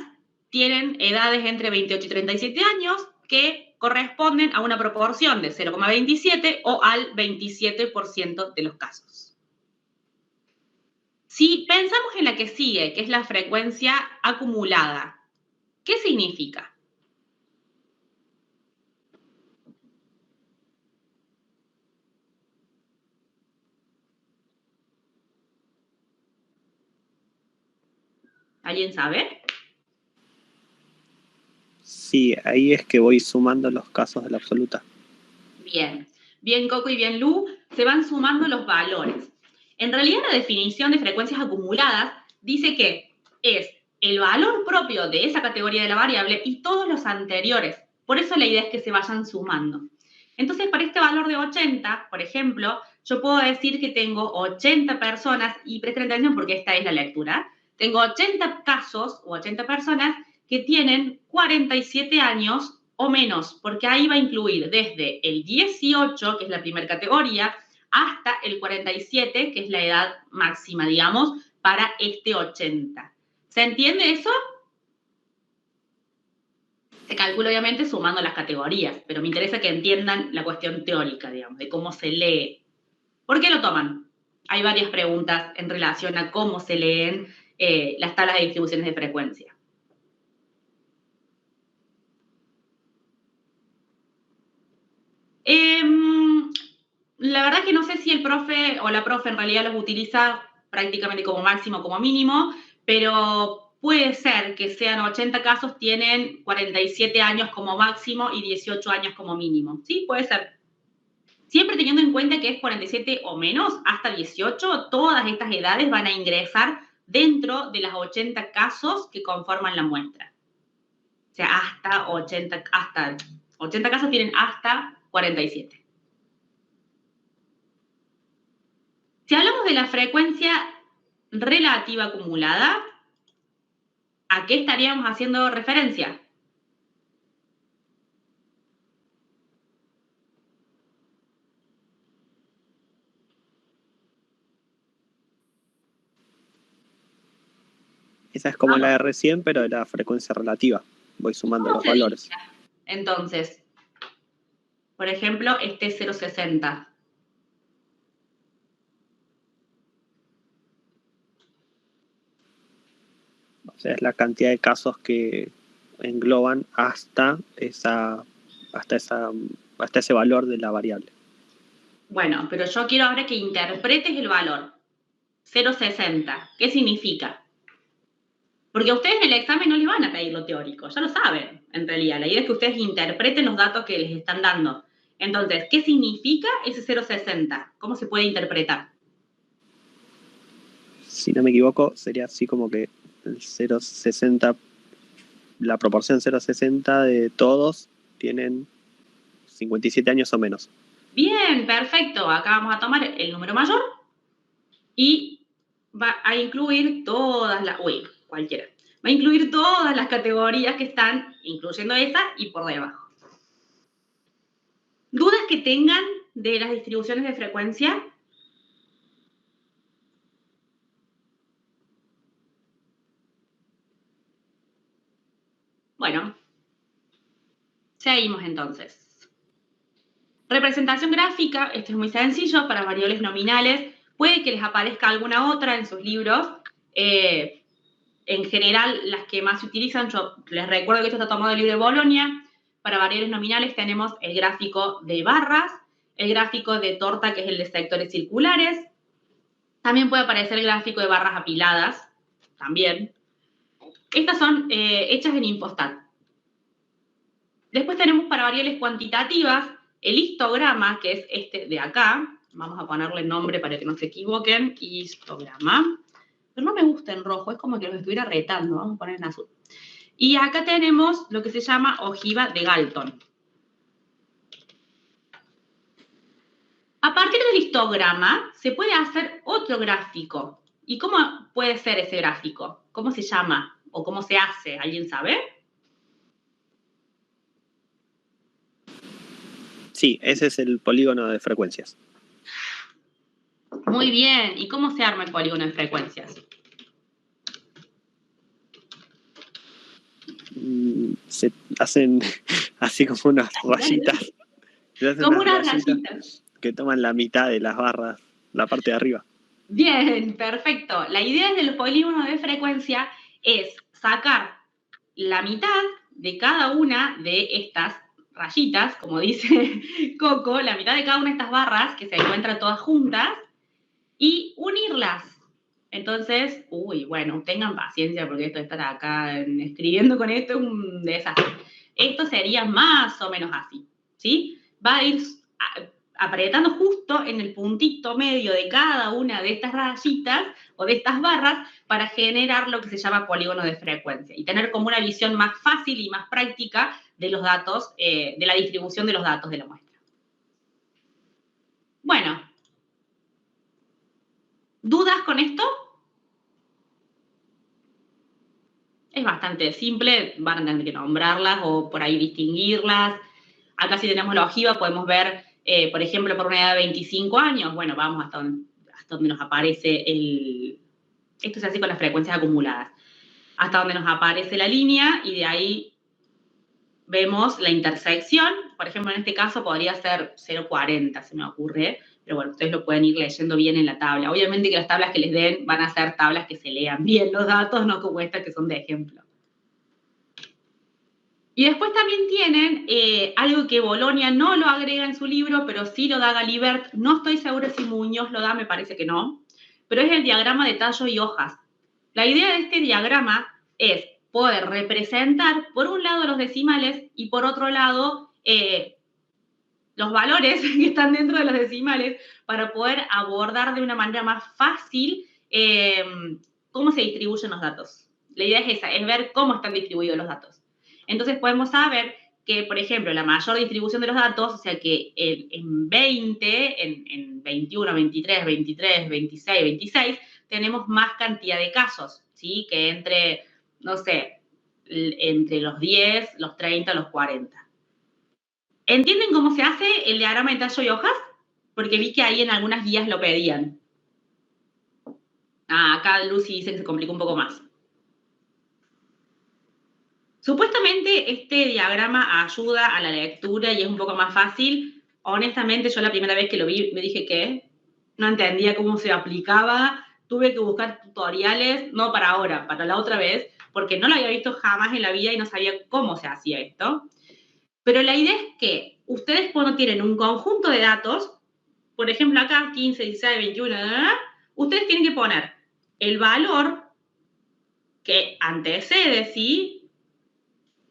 tienen edades entre 28 y 37 años que corresponden a una proporción de 0,27 o al 27% de los casos. Si pensamos en la que sigue, que es la frecuencia acumulada, ¿qué significa? ¿Alguien sabe? Sí, ahí es que voy sumando los casos de la absoluta. Bien. Bien, Coco y bien, Lu, se van sumando los valores. En realidad, la definición de frecuencias acumuladas dice que es el valor propio de esa categoría de la variable y todos los anteriores. Por eso la idea es que se vayan sumando. Entonces, para este valor de 80, por ejemplo, yo puedo decir que tengo 80 personas, y presten atención porque esta es la lectura, tengo 80 casos o 80 personas que tienen 47 años o menos, porque ahí va a incluir desde el 18, que es la primera categoría, hasta el 47, que es la edad máxima, digamos, para este 80. ¿Se entiende eso? Se calcula obviamente sumando las categorías, pero me interesa que entiendan la cuestión teórica, digamos, de cómo se lee. ¿Por qué lo toman? Hay varias preguntas en relación a cómo se leen las tablas de distribuciones de frecuencia. La verdad que no sé si el profe o la profe en realidad los utiliza prácticamente como máximo o como mínimo, pero puede ser que sean 80 casos, tienen 47 años como máximo y 18 años como mínimo. Sí, puede ser. Siempre teniendo en cuenta que es 47 o menos, hasta 18, todas estas edades van a ingresar dentro de las 80 casos que conforman la muestra. O sea, hasta 80 casos tienen hasta 47. Si hablamos de la frecuencia relativa acumulada, ¿a qué estaríamos haciendo referencia? Esa es como la de recién, pero de la frecuencia relativa. Voy sumando los valores. Entonces, por ejemplo, este 0,60. O sea, es la cantidad de casos que engloban hasta ese valor de la variable. Bueno, pero yo quiero ahora que interpretes el valor. 0,60. ¿Qué significa? Porque a ustedes en el examen no les van a pedir lo teórico, ya lo saben, en realidad. La idea es que ustedes interpreten los datos que les están dando. Entonces, ¿qué significa ese 0,60? ¿Cómo se puede interpretar? si no me equivoco, sería así como que el 0,60, la proporción 0,60 de todos tienen 57 años o menos. Bien, perfecto. Acá vamos a tomar el número mayor y va a incluir todas las... Uy, cualquiera. Va a incluir todas las categorías que están, incluyendo esa y por debajo. ¿Dudas que tengan de las distribuciones de frecuencia? Bueno, seguimos entonces. Representación gráfica, esto es muy sencillo, para variables nominales. Puede que les aparezca alguna otra en sus libros. En general, las que más se utilizan, yo les recuerdo que esto está tomado del libro de Bolonia. Para variables nominales tenemos el gráfico de barras, el gráfico de torta, que es el de sectores circulares. También puede aparecer el gráfico de barras apiladas, también. Estas son hechas en Infostat. Después tenemos para variables cuantitativas el histograma, que es este de acá. Vamos a ponerle nombre para que no se equivoquen. Histograma. Pero no me gusta en rojo, es como que los estuviera retando. Vamos a poner en azul. Y acá tenemos lo que se llama ojiva de Galton. A partir del histograma se puede hacer otro gráfico. ¿Y cómo puede ser ese gráfico? ¿Cómo se llama? ¿O cómo se hace? ¿Alguien sabe? Sí, ese es el polígono de frecuencias. Muy bien. ¿Y cómo se arma el polígono de frecuencias? Se hacen así como unas rayitas. Como unas rayitas. Que toman la mitad de las barras, la parte de arriba. Bien, perfecto. La idea del polígono de frecuencia es sacar la mitad de cada una de estas rayitas, como dice Coco, la mitad de cada una de estas barras que se encuentran todas juntas y unirlas. Entonces, bueno, tengan paciencia porque esto de estar acá escribiendo con esto es un desastre. Esto sería más o menos así, ¿sí? Va a ir apretando justo en el puntito medio de cada una de estas rayitas o de estas barras para generar lo que se llama polígono de frecuencia y tener como una visión más fácil y más práctica de los datos, de la distribución de los datos de la muestra. Bueno, ¿dudas con esto? Es bastante simple, van a tener que nombrarlas o por ahí distinguirlas. Acá si tenemos la ojiva podemos ver, por ejemplo, por una edad de 25 años, bueno, vamos hasta donde nos aparece el... Esto se hace con las frecuencias acumuladas. Hasta donde nos aparece la línea y de ahí vemos la intersección. Por ejemplo, en este caso podría ser 0,40, se me ocurre. Pero bueno, ustedes lo pueden ir leyendo bien en la tabla. Obviamente que las tablas que les den van a ser tablas que se lean bien los datos, no como estas que son de ejemplo. Y después también tienen algo que Bolonia no lo agrega en su libro, pero sí lo da Galibert. No estoy segura si Muñoz lo da, me parece que no. Pero es el diagrama de tallo y hojas. La idea de este diagrama es poder representar, por un lado, los decimales y por otro lado, los valores que están dentro de los decimales para poder abordar de una manera más fácil cómo se distribuyen los datos. La idea es esa, es ver cómo están distribuidos los datos. Entonces podemos saber que, por ejemplo, la mayor distribución de los datos, o sea que en 20, en 21, 23, 23, 26, 26, tenemos más cantidad de casos, ¿sí? Que entre, no sé, entre los 10, los 30, los 40. ¿Entienden cómo se hace el diagrama de tallo y hojas? Porque vi que ahí en algunas guías lo pedían. Acá Lucy dice que se complica un poco más. Supuestamente este diagrama ayuda a la lectura y es un poco más fácil. Honestamente, yo la primera vez que lo vi me dije que no entendía cómo se aplicaba. Tuve que buscar tutoriales, no para ahora, para la otra vez, porque no lo había visto jamás en la vida y no sabía cómo se hacía esto. Pero la idea es que ustedes cuando tienen un conjunto de datos, por ejemplo acá 15, 16, 21, ustedes tienen que poner el valor que antecede, ¿sí?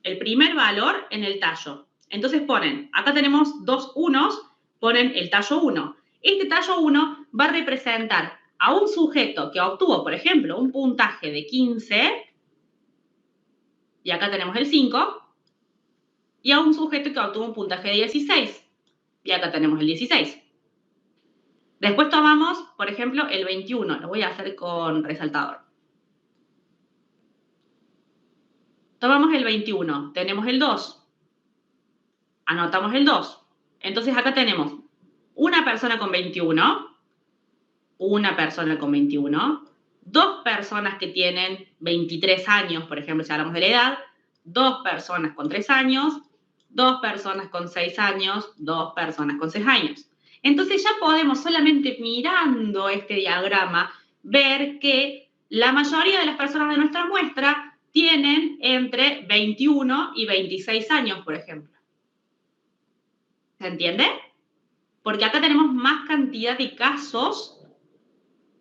El primer valor en el tallo. Entonces ponen, acá tenemos dos unos, ponen el tallo 1. Este tallo 1 va a representar a un sujeto que obtuvo, por ejemplo, un puntaje de 15, y acá tenemos el 5, y a un sujeto que obtuvo un puntaje de 16, y acá tenemos el 16. Después tomamos, por ejemplo, el 21, lo voy a hacer con resaltador. Tomamos el 21, tenemos el 2, anotamos el 2. Entonces acá tenemos una persona con 21, una persona con 21, dos personas que tienen 23 años, por ejemplo, si hablamos de la edad, dos personas con 3 años, dos personas con 6 años, dos personas con 6 años. Entonces ya podemos, solamente mirando este diagrama, ver que la mayoría de las personas de nuestra muestra tienen entre 21 y 26 años, por ejemplo. ¿Se entiende? Porque acá tenemos más cantidad de casos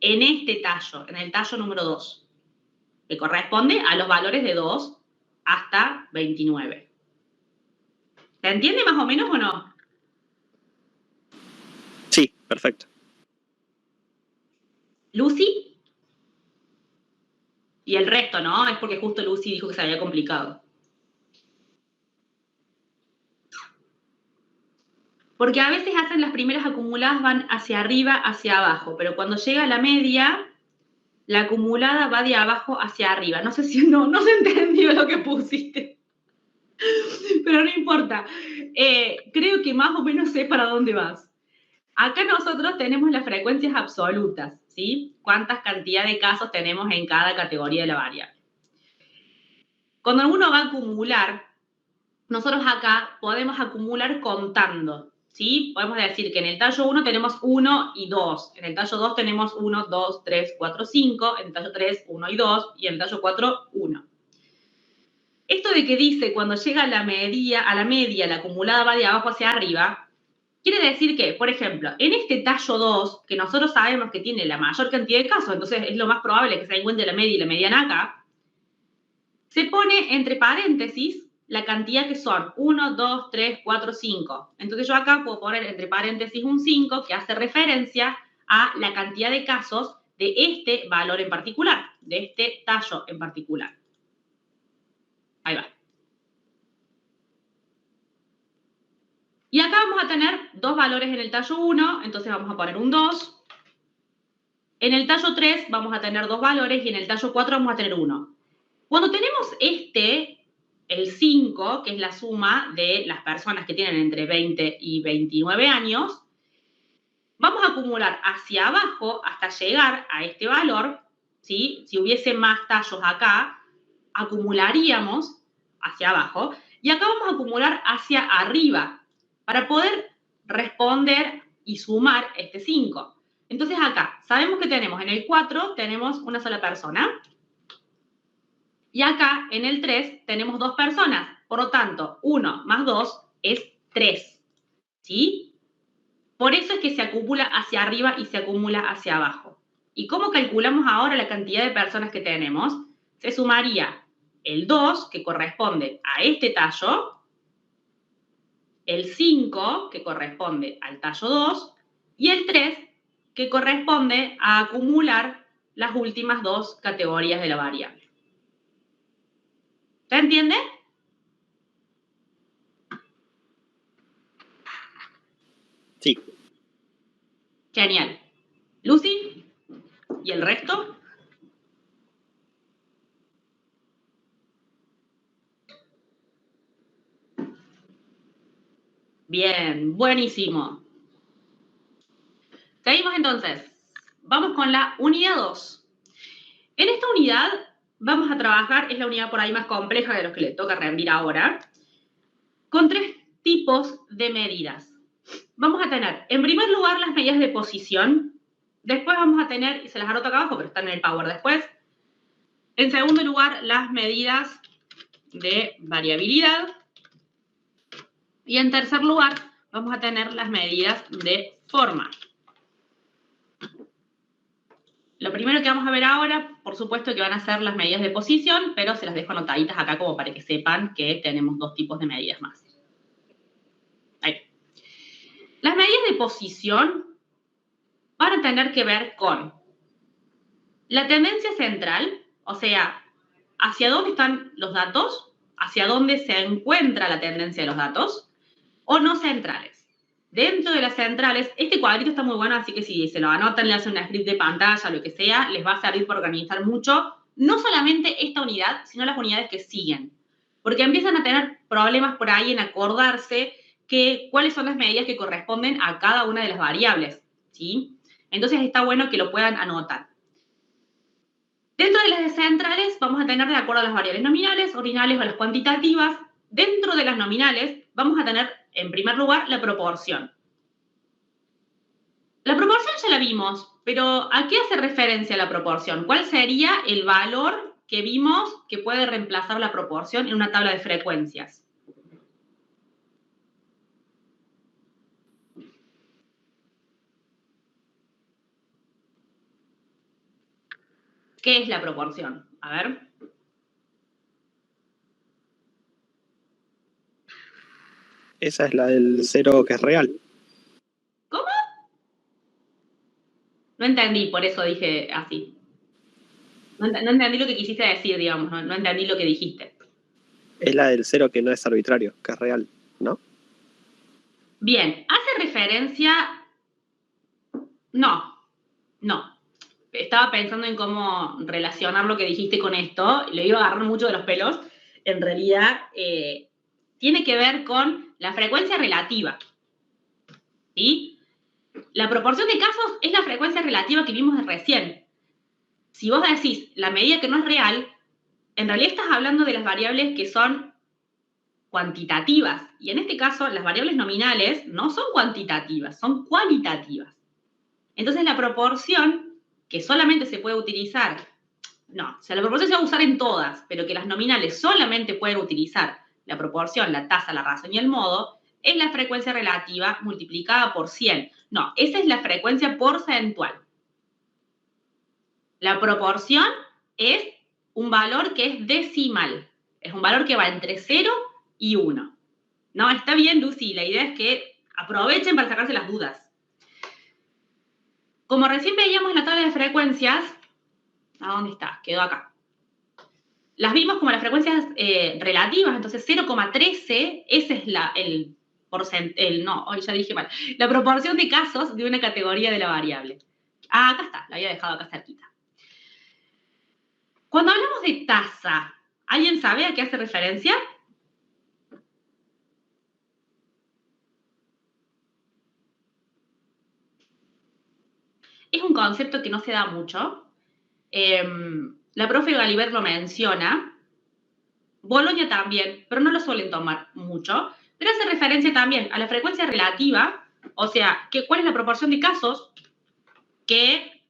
en este tallo, en el tallo número 2, que corresponde a los valores de 2 hasta 29. ¿Se entiende más o menos o no? Sí, perfecto. ¿Lucy? Y el resto, ¿no? Es porque justo Lucy dijo que se había complicado. Porque a veces hacen las primeras acumuladas, van hacia arriba, hacia abajo, pero cuando llega a la media, la acumulada va de abajo hacia arriba. No sé si no se entendió lo que pusiste. Pero no importa. Creo que más o menos sé para dónde vas. Acá nosotros tenemos las frecuencias absolutas, ¿sí? Cuántas cantidad de casos tenemos en cada categoría de la variable. Cuando uno va a acumular, nosotros acá podemos acumular contando, ¿sí? Podemos decir que en el tallo 1 tenemos 1 y 2, en el tallo 2 tenemos 1, 2, 3, 4, 5, en el tallo 3, 1 y 2, y en el tallo 4, 1. Esto de que dice cuando llega a la media, la acumulada va de abajo hacia arriba, quiere decir que, por ejemplo, en este tallo 2, que nosotros sabemos que tiene la mayor cantidad de casos, entonces es lo más probable que se encuentre la media y la mediana acá, se pone entre paréntesis la cantidad que son 1, 2, 3, 4, 5. Entonces yo acá puedo poner entre paréntesis un 5 que hace referencia a la cantidad de casos de este valor en particular, de este tallo en particular. Ahí va. Y acá vamos a tener dos valores en el tallo 1, entonces vamos a poner un 2. En el tallo 3 vamos a tener dos valores y en el tallo 4 vamos a tener 1. Cuando tenemos el 5, que es la suma de las personas que tienen entre 20 y 29 años, vamos a acumular hacia abajo hasta llegar a este valor, ¿sí? Si hubiese más tallos acá, acumularíamos hacia abajo y acá vamos a acumular hacia arriba para poder responder y sumar este 5. Entonces acá sabemos que tenemos en el 4 tenemos una sola persona y acá en el 3 tenemos dos personas. Por lo tanto, 1 más 2 es 3. ¿Sí? Por eso es que se acumula hacia arriba y se acumula hacia abajo. ¿Y cómo calculamos ahora la cantidad de personas que tenemos? Se sumaría el 2, que corresponde a este tallo, el 5, que corresponde al tallo 2, y el 3, que corresponde a acumular las últimas dos categorías de la variable. ¿Se entiende? Sí. Genial. ¿Lucy? ¿Y el resto? Bien, buenísimo. Seguimos entonces. Vamos con la unidad 2. En esta unidad vamos a trabajar, es la unidad por ahí más compleja de los que le toca rendir ahora, con tres tipos de medidas. Vamos a tener, en primer lugar, las medidas de posición. Después vamos a tener, y se las anoto acá abajo, pero están en el Power después. En segundo lugar, las medidas de variabilidad. Y en tercer lugar, vamos a tener las medidas de forma. Lo primero que vamos a ver ahora, por supuesto que van a ser las medidas de posición, pero se las dejo anotaditas acá como para que sepan que tenemos dos tipos de medidas más. Ahí. Las medidas de posición van a tener que ver con La tendencia central, o sea, hacia dónde están los datos, hacia dónde se encuentra la tendencia de los datos, o no centrales. Dentro de las centrales, este cuadrito está muy bueno, así que si se lo anotan, le hacen una script de pantalla, lo que sea, les va a servir para organizar mucho, no solamente esta unidad, sino las unidades que siguen. Porque empiezan a tener problemas por ahí en acordarse cuáles son las medidas que corresponden a cada una de las variables, ¿sí? Entonces está bueno que lo puedan anotar. Dentro de las centrales vamos a tener, de acuerdo a las variables nominales, ordinales o las cuantitativas. Dentro de las nominales vamos a tener, en primer lugar, la proporción. La proporción ya la vimos, pero ¿a qué hace referencia la proporción? ¿Cuál sería el valor que vimos que puede reemplazar la proporción en una tabla de frecuencias? ¿Qué es la proporción? A ver. Esa es la del 0 que es real. ¿Cómo? No entendí, por eso dije así. No entendí lo que quisiste decir, digamos, no entendí lo que dijiste. Es la del 0 que no es arbitrario, que es real, ¿no? Bien, hace referencia... No. Estaba pensando en cómo relacionar lo que dijiste con esto, le iba a agarrar mucho de los pelos. En realidad, tiene que ver con la frecuencia relativa, ¿sí? La proporción de casos es la frecuencia relativa que vimos recién. Si vos decís la medida que no es real, en realidad estás hablando de las variables que son cuantitativas. Y en este caso, las variables nominales no son cuantitativas, son cualitativas. Entonces, la proporción que solamente se puede utilizar, no, o sea, la proporción se va a usar en todas, pero que las nominales solamente pueden utilizar la proporción, la tasa, la razón y el modo, es la frecuencia relativa multiplicada por 100. No, esa es la frecuencia porcentual. La proporción es un valor que es decimal. Es un valor que va entre 0 y 1. No, está bien, Lucy. La idea es que aprovechen para sacarse las dudas. Como recién veíamos en la tabla de frecuencias, ¿a dónde está? Quedó acá. Las vimos como las frecuencias relativas, entonces 0,13, ese es hoy ya dije mal, la proporción de casos de una categoría de la variable. Ah, acá está, la había dejado acá cerquita. Cuando hablamos de tasa, ¿alguien sabe a qué hace referencia? Es un concepto que no se da mucho. La profe Galiber lo menciona. Boloña también, pero no lo suelen tomar mucho. Pero hace referencia también a la frecuencia relativa, o sea, cuál es la proporción de casos que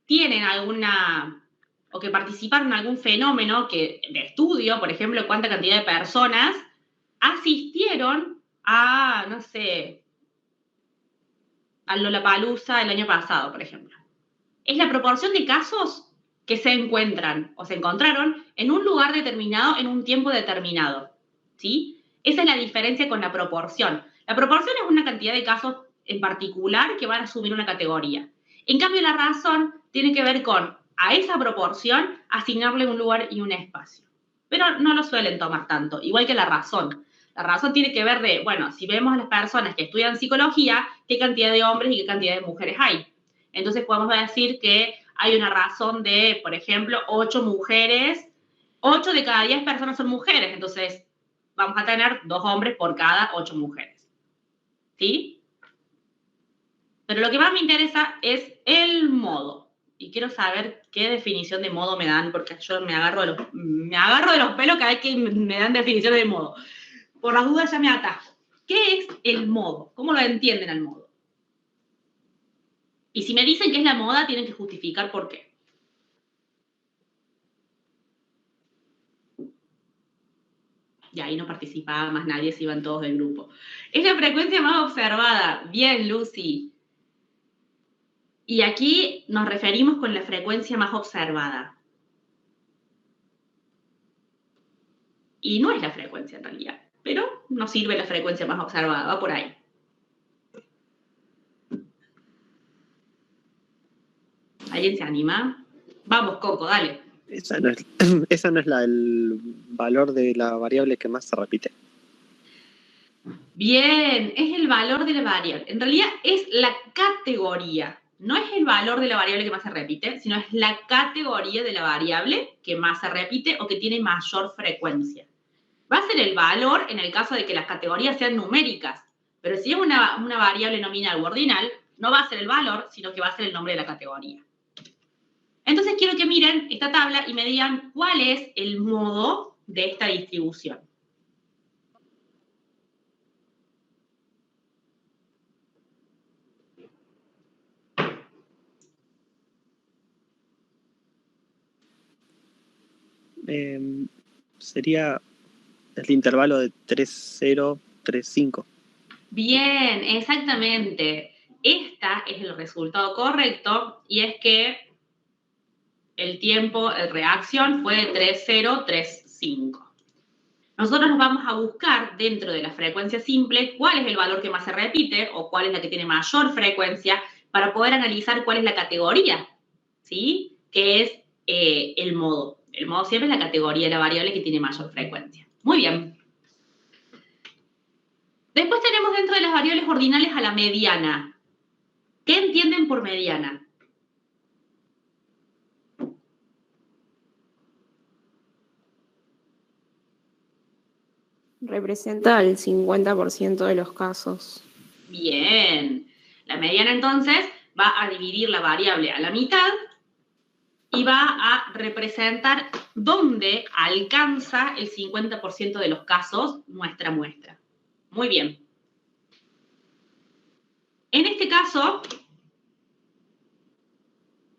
tienen alguna, o que participaron en algún fenómeno de estudio, por ejemplo, cuánta cantidad de personas asistieron a, no sé, a Lollapalooza el año pasado, por ejemplo. Es la proporción de casos que se encuentran o se encontraron en un lugar determinado en un tiempo determinado, ¿sí? Esa es la diferencia con la proporción. La proporción es una cantidad de casos en particular que van a asumir una categoría. En cambio, la razón tiene que ver con, a esa proporción, asignarle un lugar y un espacio. Pero no lo suelen tomar tanto, igual que la razón. La razón tiene que ver de, bueno, si vemos a las personas que estudian psicología, qué cantidad de hombres y qué cantidad de mujeres hay. Entonces podemos decir que hay una razón de, por ejemplo, 8 mujeres, 8 de cada 10 personas son mujeres, entonces vamos a tener 2 hombres por cada 8 mujeres. ¿Sí? Pero lo que más me interesa es el modo. Y quiero saber qué definición de modo me dan, porque yo me agarro de los pelos cada vez que me dan definición de modo. Por las dudas ya me atajo. ¿Qué es el modo? ¿Cómo lo entienden al modo? Y si me dicen que es la moda, tienen que justificar por qué. Y ahí no participaba más nadie, se iban todos del grupo. Es la frecuencia más observada. Bien, Lucy. Y aquí nos referimos con la frecuencia más observada. Y no es la frecuencia en realidad, pero nos sirve la frecuencia más observada, va por ahí. ¿Alguien se anima? Vamos, Coco, dale. Esa no es el valor de la variable que más se repite. Bien, es el valor de la variable. En realidad es la categoría. No es el valor de la variable que más se repite, sino es la categoría de la variable que más se repite o que tiene mayor frecuencia. Va a ser el valor en el caso de que las categorías sean numéricas, pero si es una variable nominal u ordinal, no va a ser el valor, sino que va a ser el nombre de la categoría. Entonces quiero que miren esta tabla y me digan cuál es el modo de esta distribución. Sería el intervalo de 3, 0, 3, 5. Bien, exactamente. Esta es el resultado correcto y es que el tiempo de reacción fue de 3,035. Nosotros nos vamos a buscar dentro de la frecuencia simple cuál es el valor que más se repite o cuál es la que tiene mayor frecuencia para poder analizar cuál es la categoría, ¿sí? Que es el modo. El modo siempre es la categoría de la variable que tiene mayor frecuencia. Muy bien. Después tenemos dentro de las variables ordinales a la mediana. ¿Qué entienden por mediana? Representa el 50% de los casos. Bien. La mediana entonces va a dividir la variable a la mitad y va a representar dónde alcanza el 50% de los casos nuestra muestra. Muy bien. En este caso,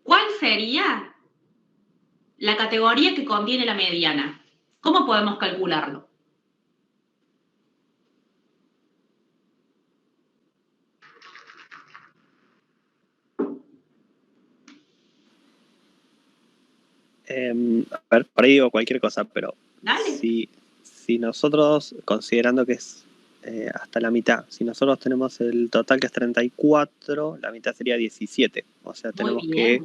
¿cuál sería la categoría que contiene la mediana? ¿Cómo podemos calcularlo? A ver, por ahí digo cualquier cosa, pero Dale. si nosotros, considerando que es hasta la mitad, si nosotros tenemos el total que es 34, la mitad sería 17. O sea, tenemos que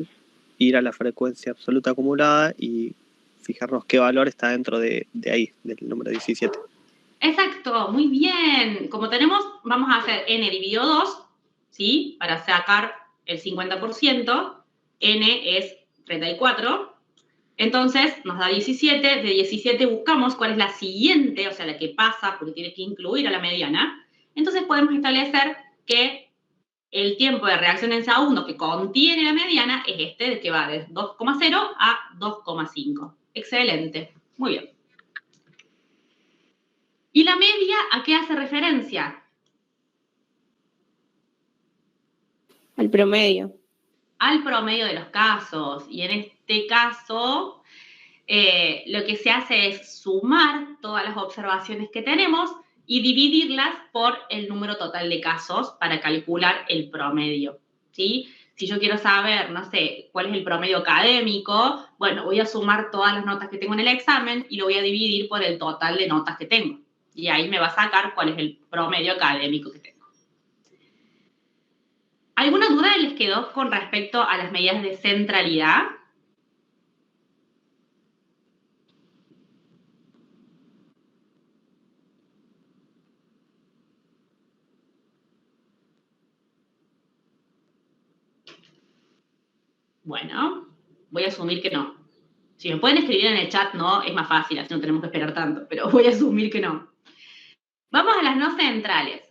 ir a la frecuencia absoluta acumulada y fijarnos qué valor está dentro de ahí, del número 17. Exacto, muy bien. Como tenemos, vamos a hacer n dividido 2, ¿sí? Para sacar el 50%, n es 34. Entonces nos da 17, de 17 buscamos cuál es la siguiente, o sea, la que pasa, porque tiene que incluir a la mediana. Entonces podemos establecer que el tiempo de reacción en segundos que contiene la mediana es este, que va de 2,0 a 2,5. Excelente, muy bien. ¿Y la media a qué hace referencia? Al promedio. Al promedio de los casos. Y en este caso, lo que se hace es sumar todas las observaciones que tenemos y dividirlas por el número total de casos para calcular el promedio, ¿sí? Si yo quiero saber, no sé, cuál es el promedio académico, bueno, voy a sumar todas las notas que tengo en el examen y lo voy a dividir por el total de notas que tengo. Y ahí me va a sacar cuál es el promedio académico que tengo. ¿Alguna duda les quedó con respecto a las medidas de centralidad? Bueno, voy a asumir que no. Si me pueden escribir en el chat, no, es más fácil, así no tenemos que esperar tanto, pero voy a asumir que no. Vamos a las no centrales.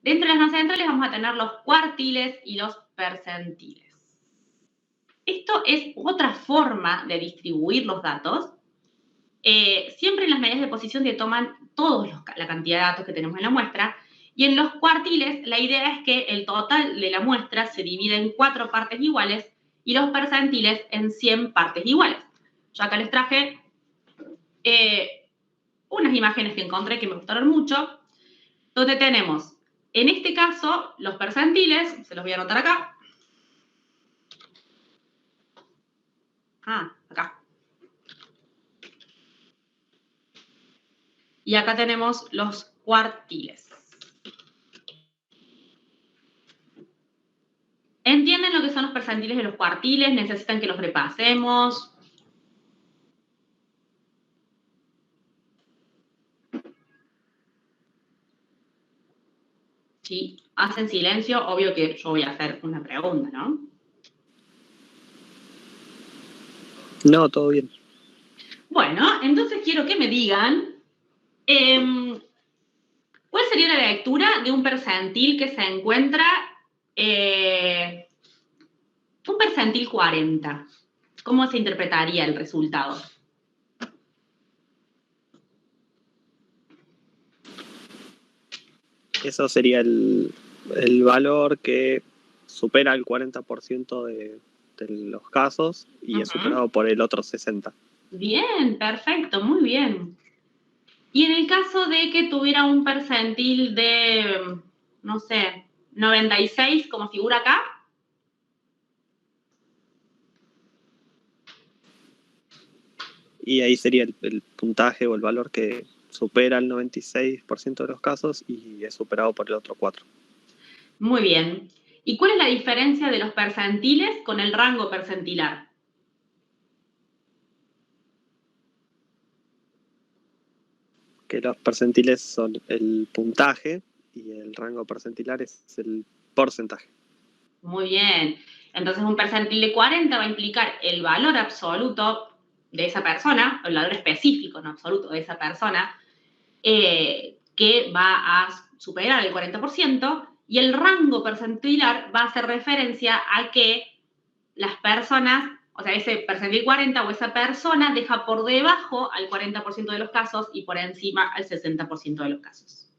Dentro de las no centrales vamos a tener los cuartiles y los percentiles. Esto es otra forma de distribuir los datos. Siempre en las medidas de posición se toman la cantidad de datos que tenemos en la muestra, y en los cuartiles la idea es que el total de la muestra se divide en 4 partes iguales y los percentiles en 100 partes iguales. Yo acá les traje unas imágenes que encontré que me gustaron mucho, donde tenemos, en este caso, los percentiles, se los voy a anotar acá. Acá. Y acá tenemos los cuartiles. ¿Entienden lo que son los percentiles y los cuartiles? ¿Necesitan que los repasemos? Si hacen silencio, obvio que yo voy a hacer una pregunta, ¿no? No, todo bien. Bueno, entonces quiero que me digan ¿cuál sería la lectura de un percentil que se encuentra un percentil 40? ¿Cómo se interpretaría el resultado? Eso sería el valor que supera el 40% de los casos y es superado por el otro 60%. Bien, perfecto, muy bien. Y en el caso de que tuviera un percentil de, no sé, 96, como figura acá. Y ahí sería el puntaje o el valor que supera el 96% de los casos y es superado por el otro 4%. Muy bien. ¿Y cuál es la diferencia de los percentiles con el rango percentilar? Que los percentiles son el puntaje y el rango percentilar es el porcentaje. Muy bien. Entonces un percentil de 40 va a implicar el valor absoluto de esa persona, o el valor específico, no absoluto, de esa persona, que va a superar el 40%, y el rango percentilar va a hacer referencia a que las personas, o sea, ese percentil 40 o esa persona deja por debajo al 40% de los casos y por encima al 60% de los casos.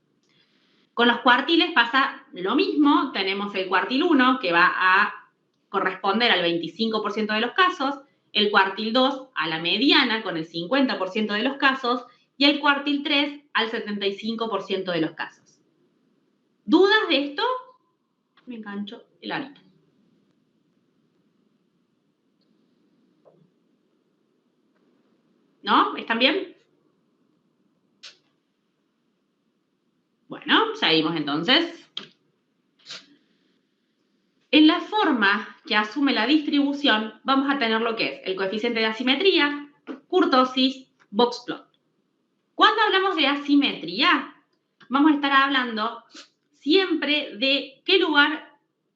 Con los cuartiles pasa lo mismo, tenemos el cuartil 1 que va a corresponder al 25% de los casos, el cuartil 2 a la mediana con el 50% de los casos y el cuartil 3 al 75% de los casos. ¿Dudas de esto? Me engancho el arito. ¿No? ¿Están bien? Bueno, seguimos entonces. En la forma que asume la distribución vamos a tener lo que es el coeficiente de asimetría, kurtosis, boxplot. Cuando hablamos de asimetría, vamos a estar hablando siempre de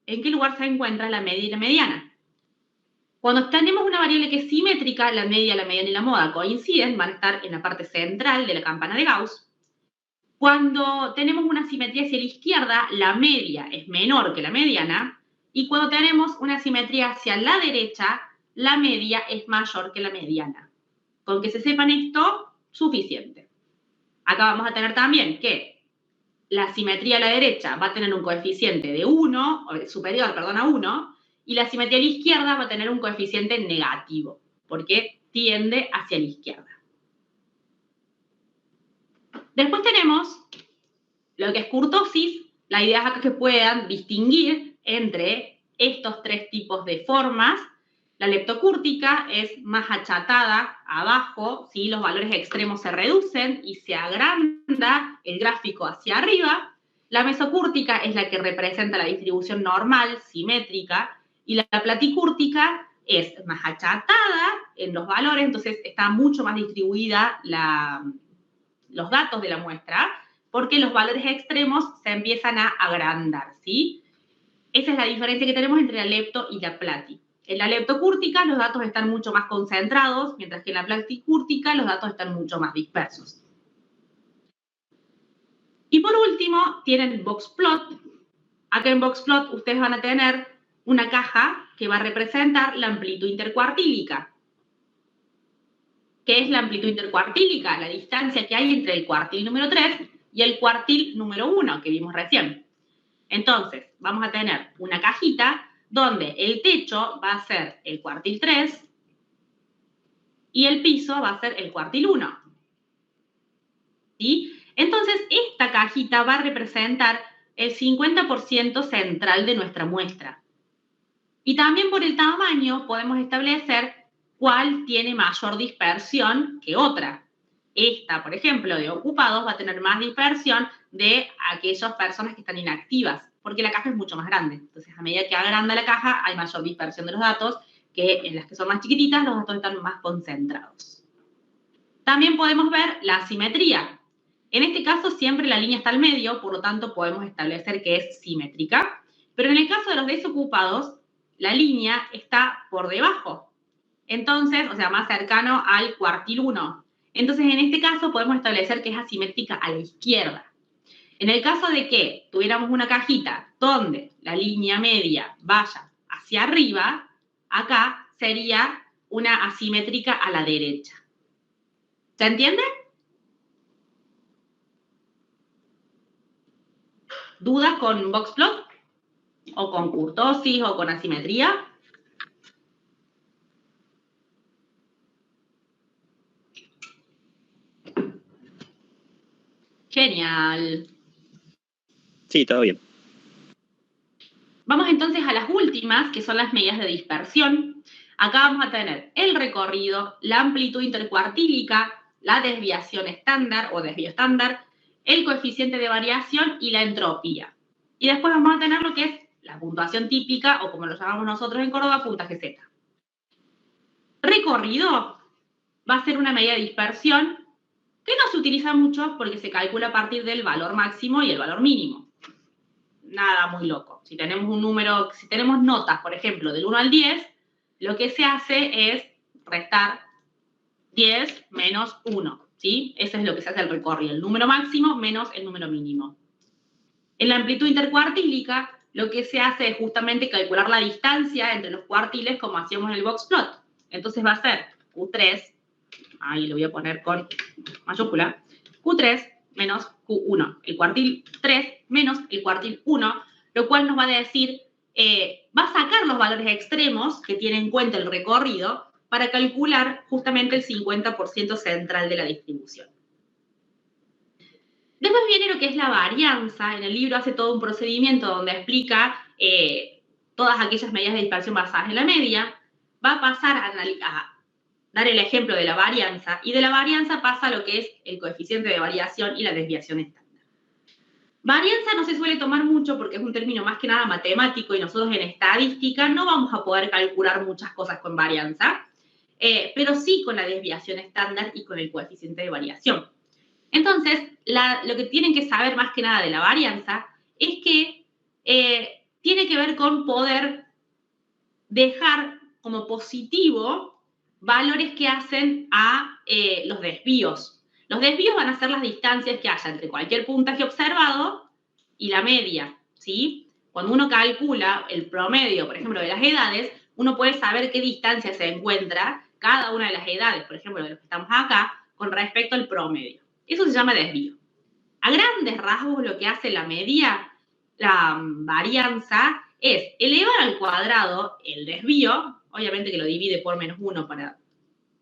en qué lugar se encuentra la media y la mediana. Cuando tenemos una variable que es simétrica, la media, la mediana y la moda coinciden, van a estar en la parte central de la campana de Gauss. Cuando tenemos una simetría hacia la izquierda, la media es menor que la mediana, y cuando tenemos una simetría hacia la derecha, la media es mayor que la mediana. Con que se sepan esto, suficiente. Acá vamos a tener también que la simetría a la derecha va a tener un coeficiente de 1, superior, perdón, a 1, y la simetría a la izquierda va a tener un coeficiente negativo, porque tiende hacia la izquierda. Después tenemos lo que es kurtosis. La idea es acá que puedan distinguir entre estos tres tipos de formas. La leptocúrtica es más achatada abajo, ¿sí? Los valores extremos se reducen y se agranda el gráfico hacia arriba. La mesocúrtica es la que representa la distribución normal, simétrica, y la platicúrtica es más achatada en los valores, entonces está mucho más distribuida los datos de la muestra, porque los valores extremos se empiezan a agrandar, ¿sí? Esa es la diferencia que tenemos entre la lepto y la plati. En la leptocúrtica los datos están mucho más concentrados, mientras que en la platicúrtica los datos están mucho más dispersos. Y por último, tienen boxplot. Acá en boxplot ustedes van a tener una caja que va a representar la amplitud intercuartílica. ¿Qué es la amplitud intercuartílica? La distancia que hay entre el cuartil número 3 y el cuartil número 1 que vimos recién. Entonces, vamos a tener una cajita donde el techo va a ser el cuartil 3 y el piso va a ser el cuartil 1. ¿Sí? Entonces, esta cajita va a representar el 50% central de nuestra muestra. Y también por el tamaño podemos establecer cuál tiene mayor dispersión que otra. Esta, por ejemplo, de ocupados va a tener más dispersión de aquellas personas que están inactivas. porque la caja es mucho más grande. Entonces, a medida que agranda la caja, hay mayor dispersión de los datos, que en las que son más chiquititas, los datos están más concentrados. También podemos ver la asimetría. En este caso, siempre la línea está al medio, por lo tanto, podemos establecer que es simétrica. Pero en el caso de los desocupados, la línea está por debajo. Entonces, o sea, más cercano al cuartil 1. Entonces, en este caso, podemos establecer que es asimétrica a la izquierda. En el caso de que tuviéramos una cajita donde la línea media vaya hacia arriba, acá sería una asimétrica a la derecha. ¿Se entiende? ¿Dudas con boxplot? ¿O con kurtosis? ¿O con asimetría? Genial. Sí, todo bien. Vamos entonces a las últimas, que son las medidas de dispersión. Acá vamos a tener el recorrido, la amplitud intercuartílica, la desviación estándar o desvío estándar, el coeficiente de variación y la entropía. Y después vamos a tener lo que es la puntuación típica, o como lo llamamos nosotros en Córdoba, puntaje Z. Recorrido va a ser una medida de dispersión que no se utiliza mucho porque se calcula a partir del valor máximo y el valor mínimo. Nada muy loco. Si tenemos un número, si tenemos notas, por ejemplo, del 1 al 10, lo que se hace es restar 10 menos 1, ¿sí? Eso es lo que se hace el recorrido, el número máximo menos el número mínimo. En la amplitud intercuartílica, lo que se hace es justamente calcular la distancia entre los cuartiles como hacíamos en el boxplot. Entonces va a ser Q3, ahí lo voy a poner con mayúscula, Q3 menos Q1, el cuartil 3 menos el cuartil 1, lo cual nos va a decir, va a sacar los valores extremos que tiene en cuenta el recorrido para calcular justamente el 50% central de la distribución. Después viene lo que es la varianza. En el libro hace todo un procedimiento donde explica todas aquellas medidas de dispersión basadas en la media. Va a pasar a dar el ejemplo de la varianza, y de la varianza pasa a lo que es el coeficiente de variación y la desviación estándar. Varianza no se suele tomar mucho porque es un término más que nada matemático y nosotros en estadística no vamos a poder calcular muchas cosas con varianza, pero sí con la desviación estándar y con el coeficiente de variación. Entonces, lo que tienen que saber más que nada de la varianza es que tiene que ver con poder dejar como positivo valores que hacen a los desvíos. Los desvíos van a ser las distancias que haya entre cualquier puntaje observado y la media, ¿sí? Cuando uno calcula el promedio, por ejemplo, de las edades, uno puede saber qué distancia se encuentra cada una de las edades, por ejemplo, de los que estamos acá, con respecto al promedio. Eso se llama desvío. A grandes rasgos, lo que hace la media, la varianza, es elevar al cuadrado el desvío, obviamente que lo divide por -1 para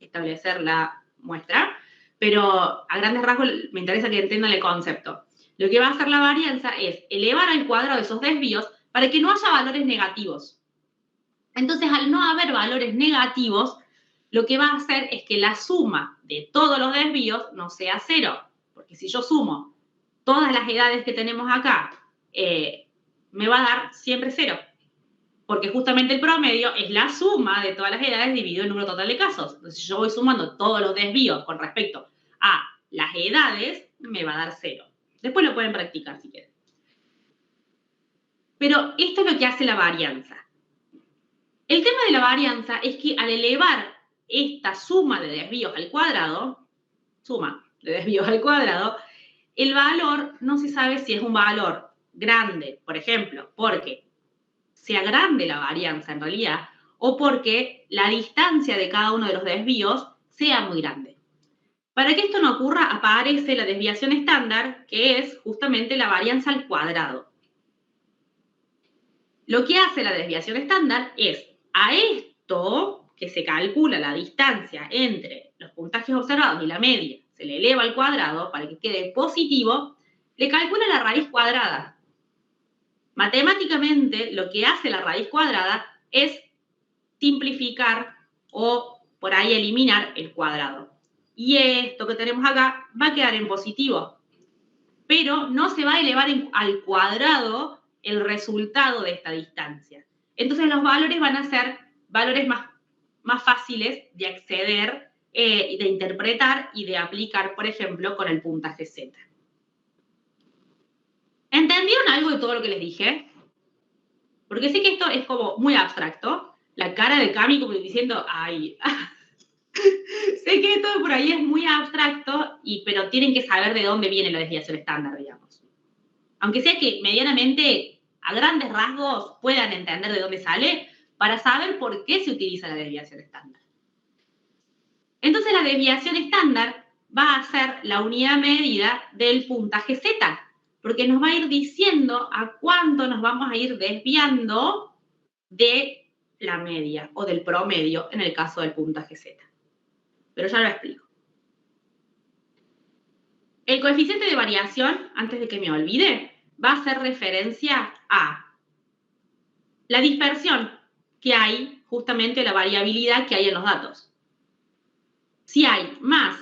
establecer la muestra, pero a grandes rasgos me interesa que entiendan el concepto. Lo que va a hacer la varianza es elevar al cuadrado esos desvíos para que no haya valores negativos. Entonces, al no haber valores negativos, lo que va a hacer es que la suma de todos los desvíos no sea 0. Porque si yo sumo todas las edades que tenemos acá, me va a dar siempre 0. Porque justamente el promedio es la suma de todas las edades dividido el número total de casos. Entonces, si yo voy sumando todos los desvíos con respecto a las edades, me va a dar 0. Después lo pueden practicar si quieren. Pero esto es lo que hace la varianza. El tema de la varianza es que al elevar esta suma de desvíos al cuadrado, el valor no se sabe si es un valor grande, por ejemplo, porque sea grande la varianza en realidad, o porque la distancia de cada uno de los desvíos sea muy grande. Para que esto no ocurra, aparece la desviación estándar, que es justamente la varianza al cuadrado. Lo que hace la desviación estándar es, a esto que se calcula la distancia entre los puntajes observados y la media, se le eleva al cuadrado para que quede positivo, le calcula la raíz cuadrada. Matemáticamente, lo que hace la raíz cuadrada es simplificar o por ahí eliminar el cuadrado. Y esto que tenemos acá va a quedar en positivo, pero no se va a elevar al cuadrado el resultado de esta distancia. Entonces los valores van a ser valores más fáciles de acceder, de interpretar y de aplicar, por ejemplo, con el puntaje Z. ¿Entendieron algo de todo lo que les dije? Porque sé que esto es como muy abstracto. La cara de Cami como diciendo, ay, sé que esto por ahí es muy abstracto, pero tienen que saber de dónde viene la desviación estándar, digamos. Aunque sea que medianamente, a grandes rasgos, puedan entender de dónde sale, para saber por qué se utiliza la desviación estándar. Entonces la desviación estándar va a ser la unidad medida del puntaje Z, porque nos va a ir diciendo a cuánto nos vamos a ir desviando de la media o del promedio en el caso del puntaje Z. Pero ya lo explico. El coeficiente de variación, antes de que me olvide, va a hacer referencia a la dispersión que hay, justamente la variabilidad que hay en los datos. Si hay más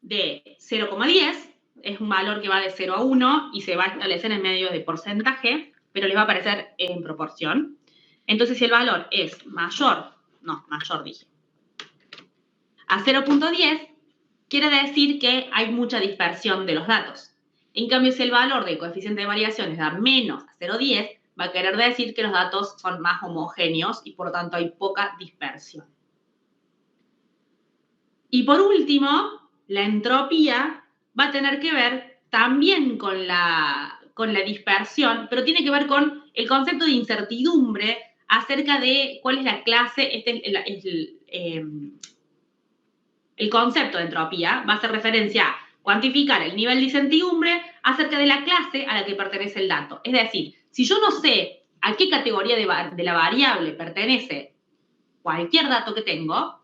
de 0,10, es un valor que va de 0 a 1 y se va a establecer en medio de porcentaje, pero les va a aparecer en proporción. Entonces, si el valor es mayor dije, a 0,10, quiere decir que hay mucha dispersión de los datos. En cambio, si el valor del coeficiente de variación es dar menos a 0,10, va a querer decir que los datos son más homogéneos y por tanto hay poca dispersión. Y por último, la entropía va a tener que ver también con la dispersión, pero tiene que ver con el concepto de incertidumbre acerca de cuál es la clase, el concepto de entropía va a hacer referencia a cuantificar el nivel de incertidumbre acerca de la clase a la que pertenece el dato. Es decir, si yo no sé a qué categoría de la variable pertenece cualquier dato que tengo,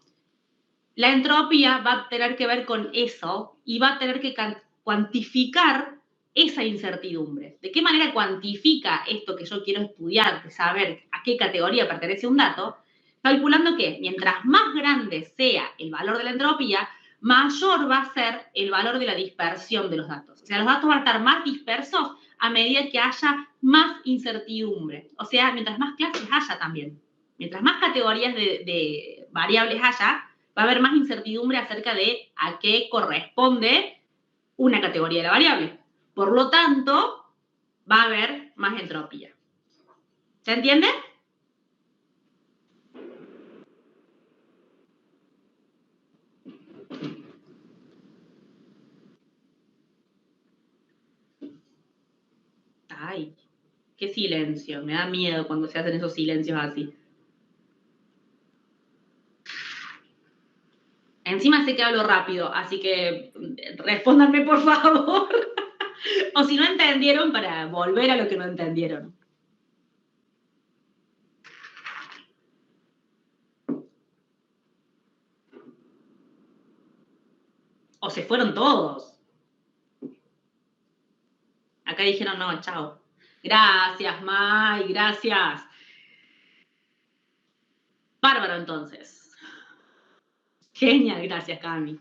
la entropía va a tener que ver con eso y va a tener que cuantificar esa incertidumbre. ¿De qué manera cuantifica esto que yo quiero estudiar, de saber a qué categoría pertenece un dato? Calculando que mientras más grande sea el valor de la entropía, mayor va a ser el valor de la dispersión de los datos. O sea, los datos van a estar más dispersos a medida que haya más incertidumbre. O sea, mientras más clases haya también. Mientras más categorías de variables haya, va a haber más incertidumbre acerca de a qué corresponde una categoría de la variable. Por lo tanto, va a haber más entropía. ¿Se entiende? Ay, qué silencio. Me da miedo cuando se hacen esos silencios así. Encima sé que hablo rápido, así que respóndanme por favor. O si no entendieron, para volver a lo que no entendieron. O se fueron todos. Acá dijeron no, chao. Gracias, May, gracias. Bárbaro, entonces. Genial, gracias, Cami.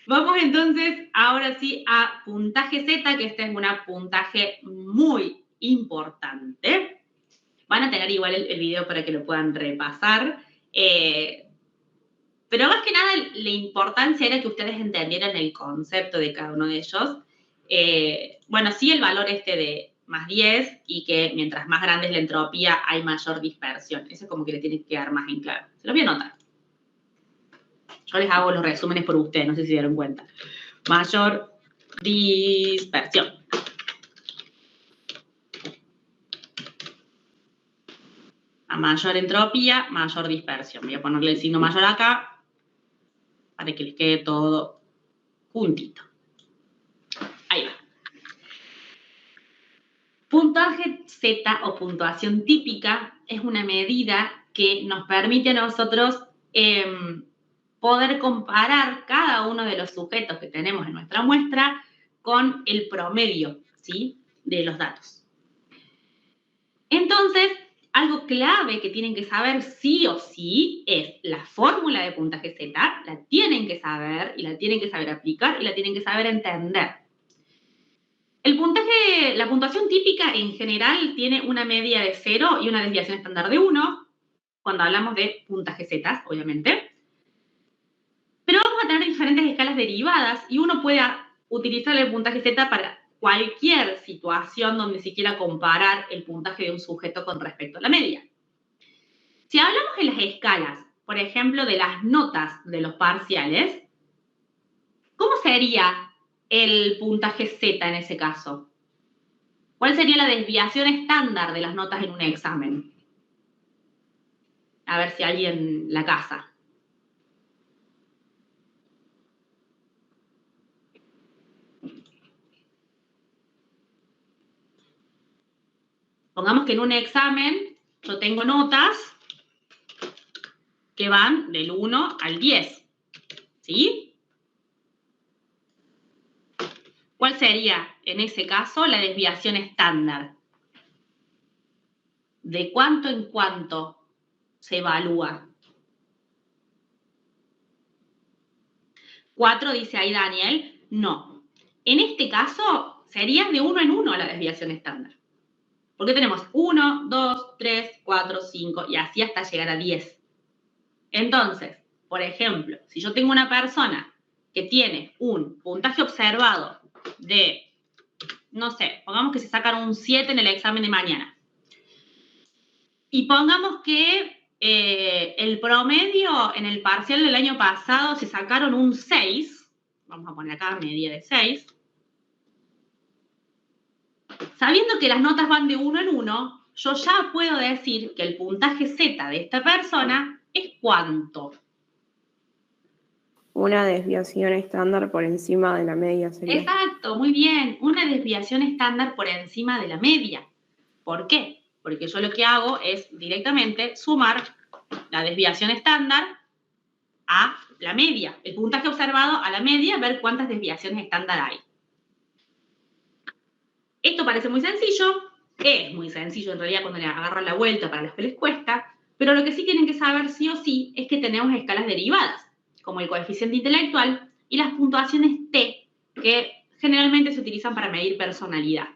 Vamos entonces, ahora sí, a puntaje Z, que este es un puntaje muy importante. Van a tener igual el video para que lo puedan repasar. Pero más que nada, la importancia era que ustedes entendieran el concepto de cada uno de ellos. Bueno, sí, el valor de más 10 y que mientras más grande es la entropía, hay mayor dispersión. Eso es como que le tiene que quedar más en claro. Se los voy a anotar. Yo les hago los resúmenes por ustedes, no sé si se dieron cuenta. Mayor dispersión. A mayor entropía, mayor dispersión. Voy a ponerle el signo mayor acá para que les quede todo juntito. Ahí va. Puntaje Z o puntuación típica es una medida que nos permite a nosotros poder comparar cada uno de los sujetos que tenemos en nuestra muestra con el promedio, ¿sí?, de los datos. Entonces, algo clave que tienen que saber sí o sí es la fórmula de puntaje Z, la tienen que saber y la tienen que saber aplicar y la tienen que saber entender. El puntaje, la puntuación típica en general tiene una media de 0 y una desviación estándar de 1, cuando hablamos de puntaje Z, obviamente. Pero vamos a tener diferentes escalas derivadas y uno puede utilizar el puntaje Z para cualquier situación donde se quiera comparar el puntaje de un sujeto con respecto a la media. Si hablamos de las escalas, por ejemplo, de las notas de los parciales, ¿cómo sería el puntaje Z en ese caso? ¿Cuál sería la desviación estándar de las notas en un examen? A ver si alguien la casa. Pongamos que en un examen yo tengo notas que van del 1 al 10, ¿sí? ¿Cuál sería, en ese caso, la desviación estándar? ¿De cuánto en cuánto se evalúa? 4, dice ahí Daniel. No. En este caso, sería de 1 en 1 la desviación estándar. Porque tenemos 1, 2, 3, 4, 5 y así hasta llegar a 10. Entonces, por ejemplo, si yo tengo una persona que tiene un puntaje observado de, no sé, pongamos que se sacaron un 7 en el examen de mañana. Y pongamos que el promedio en el parcial del año pasado se sacaron un 6. Vamos a poner acá media de 6. Sabiendo que las notas van de 1 en 1, yo ya puedo decir que el puntaje Z de esta persona es ¿cuánto? Una desviación estándar por encima de la media sería. Exacto, muy bien. Una desviación estándar por encima de la media. ¿Por qué? Porque yo lo que hago es directamente sumar la desviación estándar a la media. El puntaje observado a la media, ver cuántas desviaciones estándar hay. Esto parece muy sencillo. Es muy sencillo en realidad cuando le agarran la vuelta para los que les cuesta. Pero lo que sí tienen que saber sí o sí es que tenemos escalas derivadas, como el coeficiente intelectual y las puntuaciones T, que generalmente se utilizan para medir personalidad.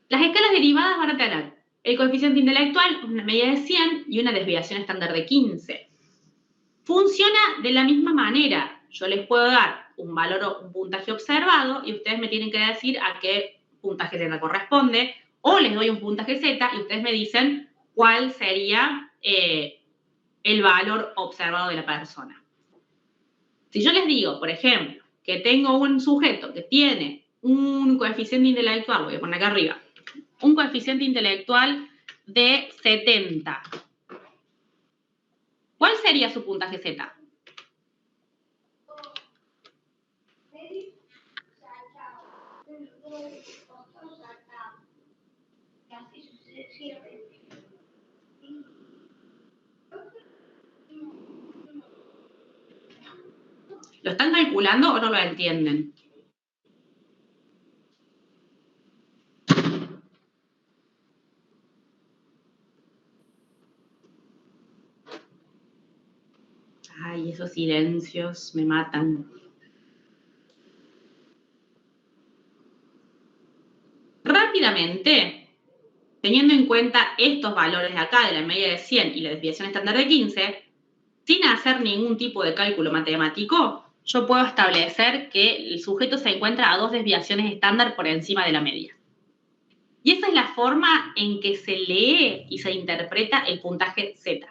Las escalas derivadas van a tener el coeficiente intelectual, una media de 100 y una desviación estándar de 15. Funciona de la misma manera. Yo les puedo dar un valor, un puntaje observado y ustedes me tienen que decir a qué puntaje Z corresponde, o les doy un puntaje Z y ustedes me dicen cuál sería el valor observado de la persona. Si yo les digo, por ejemplo, que tengo un sujeto que tiene un coeficiente intelectual, voy a poner acá arriba, un coeficiente intelectual de 70. ¿Cuál sería su puntaje Z? ¿Lo están calculando o no lo entienden? Ay, esos silencios me matan. Rápidamente, teniendo en cuenta estos valores de acá, de la media de 100 y la desviación estándar de 15, sin hacer ningún tipo de cálculo matemático, yo puedo establecer que el sujeto se encuentra a 2 desviaciones estándar por encima de la media. Y esa es la forma en que se lee y se interpreta el puntaje Z.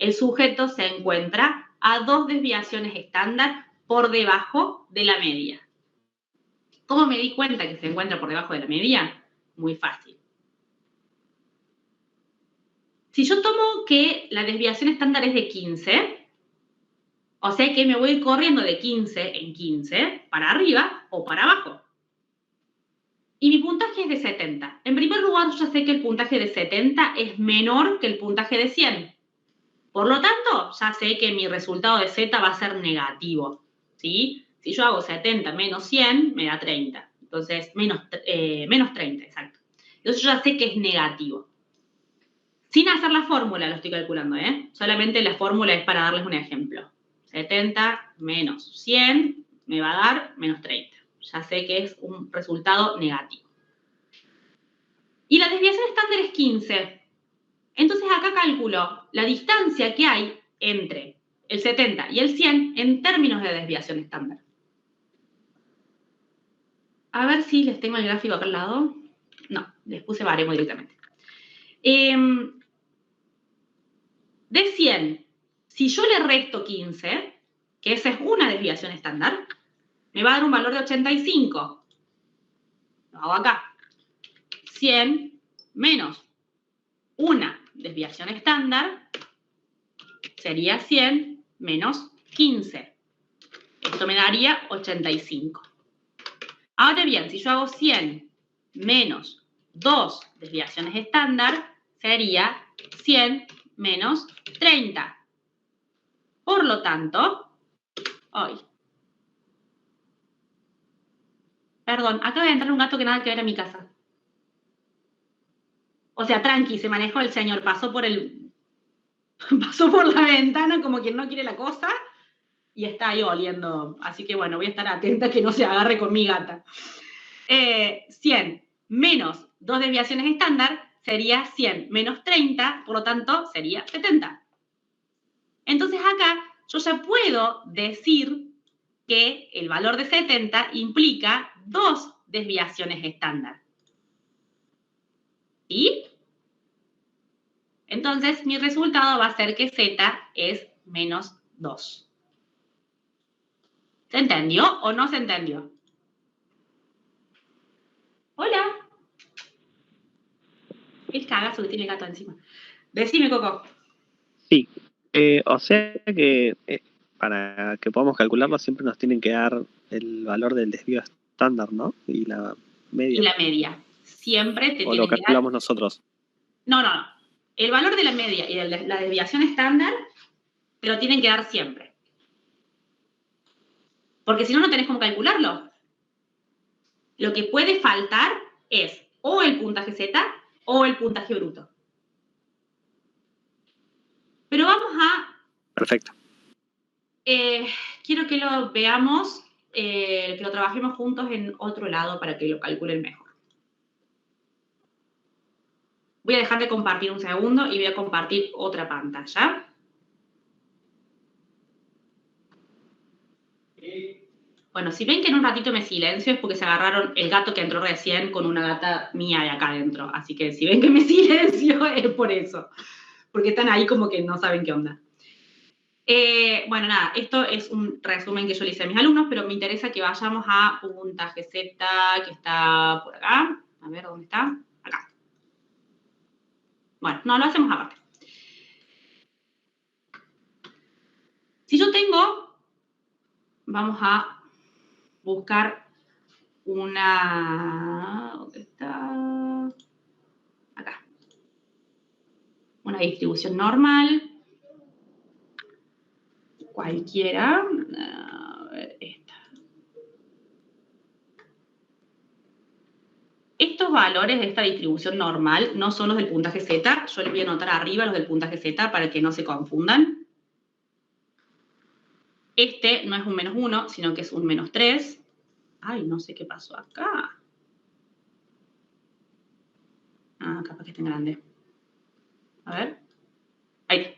El sujeto se encuentra a 2 desviaciones estándar por debajo de la media. ¿Cómo me di cuenta que se encuentra por debajo de la media? Muy fácil. Si yo tomo que la desviación estándar es de 15, o sea que me voy a ir corriendo de 15 en 15 para arriba o para abajo. Y mi puntaje es de 70. En primer lugar, yo ya sé que el puntaje de 70 es menor que el puntaje de 100. Por lo tanto, ya sé que mi resultado de Z va a ser negativo, ¿sí? Si yo hago 70 menos 100, me da 30. Entonces, menos 30, exacto. Entonces, yo ya sé que es negativo. Sin hacer la fórmula lo estoy calculando, ¿eh? Solamente la fórmula es para darles un ejemplo. 70 menos 100 me va a dar menos 30. ya sé que es un resultado negativo. Y la desviación estándar es 15. Entonces acá calculo la distancia que hay entre el 70 y el 100 en términos de desviación estándar. A ver si les tengo el gráfico acá al lado. No, les puse baremo directamente. De 100, si yo le resto 15, que esa es una desviación estándar, me va a dar un valor de 85. Lo hago acá. 100 menos una desviación estándar sería 100 menos 15. Esto me daría 85. Ahora bien, si yo hago 100 menos 2 desviaciones estándar, sería 100 menos 30. Por lo tanto, perdón, acaba de entrar un gato que nada que ver en mi casa. O sea, tranqui, se manejó el señor, pasó por la ventana como quien no quiere la cosa y está ahí oliendo. Así que bueno, voy a estar atenta que no se agarre con mi gata. 100 menos 2 desviaciones estándar sería 100 menos 30, por lo tanto sería 70. Entonces acá yo ya puedo decir que el valor de 70 implica 2 desviaciones estándar. ¿Sí? Entonces mi resultado va a ser que Z es menos 2. ¿Se entendió o no se entendió? Hola. El cagazo que tiene el gato encima. Decime, Coco. Sí, o sea que para que podamos calcularlo siempre nos tienen que dar el valor del desvío estándar, ¿no? Y la media. Y la media. Siempre te tienen que dar... O lo calculamos nosotros. No. El valor de la media y de la desviación estándar te lo tienen que dar siempre. Porque si no, no tenés cómo calcularlo. Lo que puede faltar es o el puntaje Z o el puntaje bruto. Pero vamos a... Perfecto. Quiero que lo veamos, que lo trabajemos juntos en otro lado para que lo calculen mejor. Voy a dejar de compartir un segundo y voy a compartir otra pantalla. Bueno, si ven que en un ratito me silencio es porque se agarraron el gato que entró recién con una gata mía de acá adentro. Así que si ven que me silencio es por eso. Porque están ahí como que no saben qué onda. Bueno, nada, esto es un resumen que yo le hice a mis alumnos, pero me interesa que vayamos a puntaje Z, que está por acá. A ver, ¿dónde está? Acá. Bueno, no, lo hacemos aparte. Si yo tengo, vamos a buscar una... ¿Dónde está? Acá. Una distribución normal. Cualquiera. A ver, esta. Estos valores de esta distribución normal no son los del puntaje Z. Yo les voy a anotar arriba los del puntaje Z para que no se confundan. Este no es un menos 1, sino que es un menos 3. Ay, no sé qué pasó acá. Ah, capaz que esté en grande. A ver. Ahí.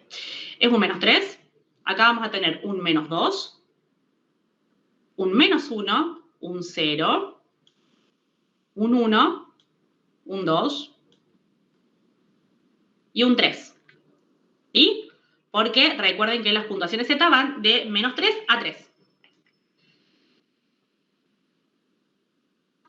Es un menos 3. Acá vamos a tener un menos 2. Un menos 1. Un 0. Un 1. Un 2. Y un 3. ¿Sí? Porque recuerden que las puntuaciones Z van de menos 3 a 3.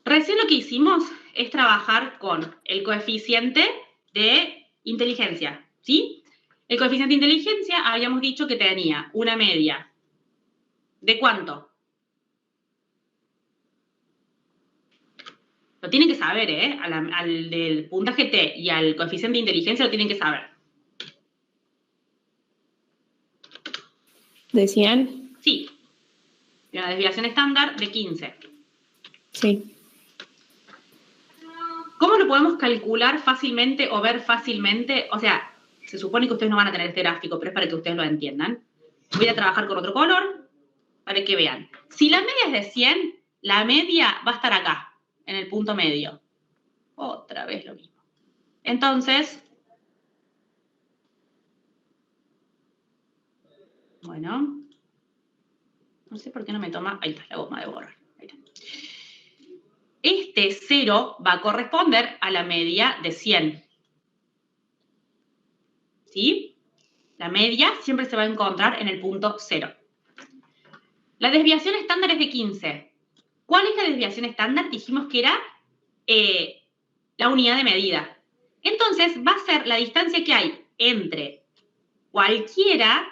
Recién lo que hicimos es trabajar con el coeficiente de inteligencia, ¿sí? El coeficiente de inteligencia habíamos dicho que tenía una media. ¿De cuánto? Lo tienen que saber, ¿eh? Al del puntaje T y al coeficiente de inteligencia lo tienen que saber. ¿De 100? Sí. Y una desviación estándar de 15. Sí. ¿Cómo lo podemos calcular fácilmente o ver fácilmente? O sea, se supone que ustedes no van a tener este gráfico, pero es para que ustedes lo entiendan. Voy a trabajar con otro color para que vean. Si la media es de 100, la media va a estar acá, en el punto medio. Otra vez lo mismo. Entonces, bueno, no sé por qué no me toma, ahí está la goma de borrar. Ahí está. Este 0 va a corresponder a la media de 100. ¿Sí? La media siempre se va a encontrar en el punto 0. La desviación estándar es de 15. ¿Cuál es la desviación estándar? Dijimos que era la unidad de medida. Entonces, va a ser la distancia que hay entre cualquiera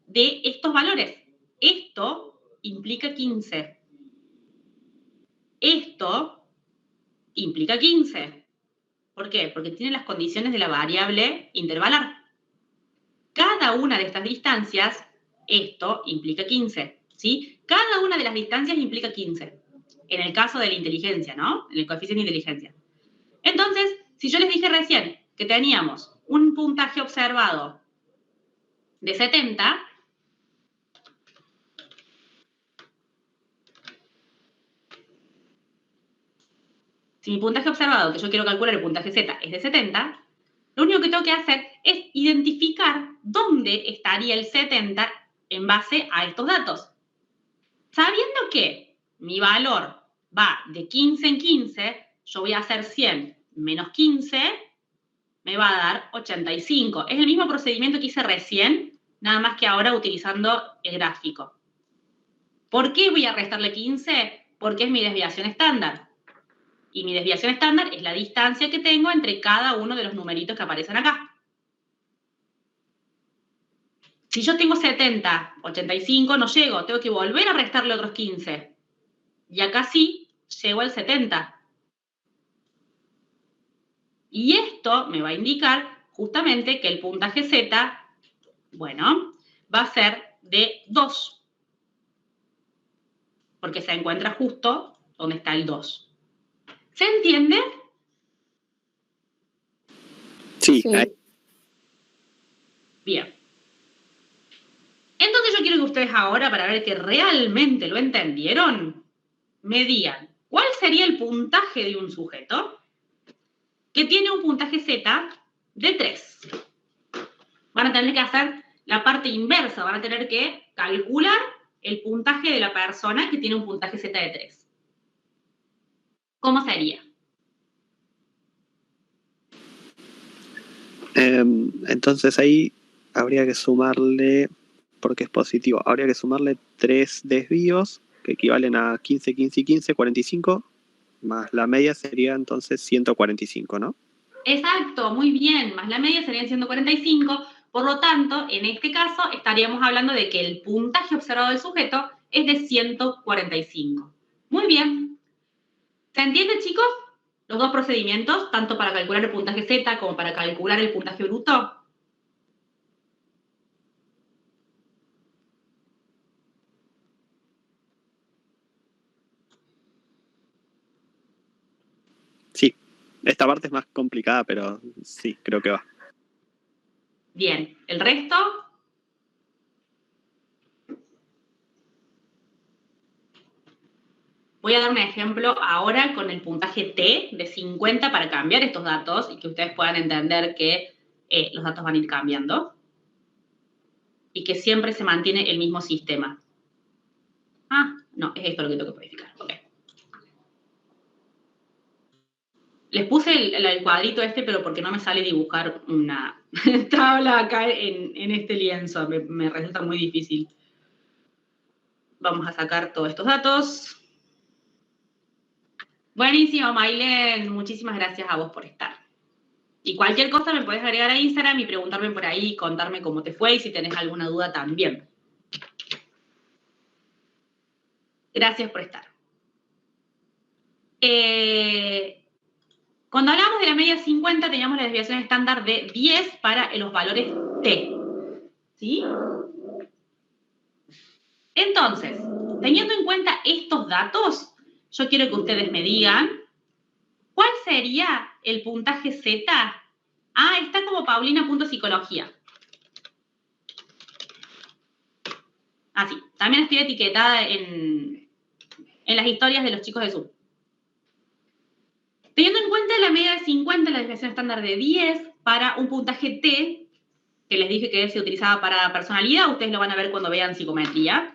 de estos valores. Esto implica 15. Esto implica 15. ¿Por qué? Porque tiene las condiciones de la variable intervalar. Cada una de estas distancias, esto implica 15, ¿sí? Cada una de las distancias implica 15. En el caso de la inteligencia, ¿no? En el coeficiente de inteligencia. Entonces, si yo les dije recién que teníamos un puntaje observado de 70, si mi puntaje observado, que yo quiero calcular el puntaje Z, es de 70, lo único que tengo que hacer es identificar dónde estaría el 70 en base a estos datos. Sabiendo que mi valor va de 15 en 15, yo voy a hacer 100 menos 15, me va a dar 85. Es el mismo procedimiento que hice recién, nada más que ahora utilizando el gráfico. ¿Por qué voy a restarle 15? Porque es mi desviación estándar. Y mi desviación estándar es la distancia que tengo entre cada uno de los numeritos que aparecen acá. Si yo tengo 70, 85 no llego, tengo que volver a restarle otros 15. Y acá sí, llego al 70. Y esto me va a indicar justamente que el puntaje Z, bueno, va a ser de 2. Porque se encuentra justo donde está el 2. ¿Se entiende? Sí. Bien. Entonces yo quiero que ustedes ahora, para ver que realmente lo entendieron, me digan, ¿cuál sería el puntaje de un sujeto que tiene un puntaje Z de 3? Van a tener que hacer la parte inversa, van a tener que calcular el puntaje de la persona que tiene un puntaje Z de 3. ¿Cómo sería? Entonces ahí habría que sumarle, porque es positivo, habría que sumarle 3 desvíos que equivalen a 15, 15 y 15, 45, más la media sería entonces 145, ¿no? Exacto, muy bien, más la media serían 145, por lo tanto, en este caso estaríamos hablando de que el puntaje observado del sujeto es de 145. Muy bien. ¿Se entiende, chicos? Los dos procedimientos, tanto para calcular el puntaje Z como para calcular el puntaje bruto. Sí, esta parte es más complicada, pero sí, creo que va. Bien, ¿el resto? Voy a dar un ejemplo ahora con el puntaje T de 50 para cambiar estos datos y que ustedes puedan entender que los datos van a ir cambiando y que siempre se mantiene el mismo sistema. Ah, no, es esto lo que tengo que modificar. Okay. Les puse el cuadrito este, pero porque no me sale dibujar una tabla acá en este lienzo. Me resulta muy difícil. Vamos a sacar todos estos datos. Buenísimo, Maylen. Muchísimas gracias a vos por estar. Y cualquier cosa me podés agregar a Instagram y preguntarme por ahí, contarme cómo te fue y si tenés alguna duda también. Gracias por estar. Cuando hablamos de la media 50, teníamos la desviación estándar de 10 para los valores T. ¿Sí? Entonces, teniendo en cuenta estos datos, yo quiero que ustedes me digan ¿cuál sería el puntaje Z? Ah, está como Paulina.psicología. Ah, sí. También estoy etiquetada en en las historias de los chicos de Zoom. Teniendo en cuenta la media de 50, la desviación estándar de 10, para un puntaje T, que les dije que se utilizaba para personalidad, ustedes lo van a ver cuando vean psicometría.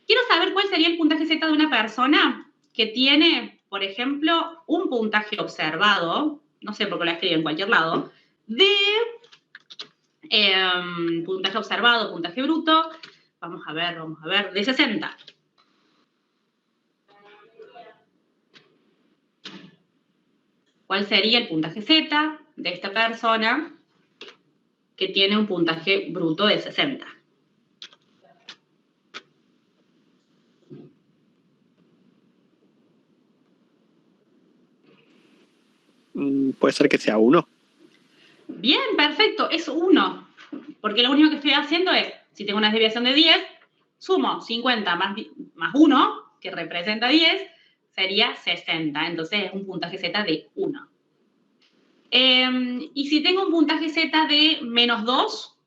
Quiero saber cuál sería el puntaje Z de una persona que tiene, por ejemplo, un puntaje observado, no sé por qué lo escribo en cualquier lado, de puntaje observado, puntaje bruto, vamos a ver, de 60. ¿Cuál sería el puntaje Z de esta persona que tiene un puntaje bruto de 60? Puede ser que sea 1. Bien, perfecto, es 1. Porque lo único que estoy haciendo es, si tengo una desviación de 10, sumo 50 más 1, que representa 10, sería 60. Entonces es un puntaje Z de 1. Y si tengo un puntaje Z de menos 2,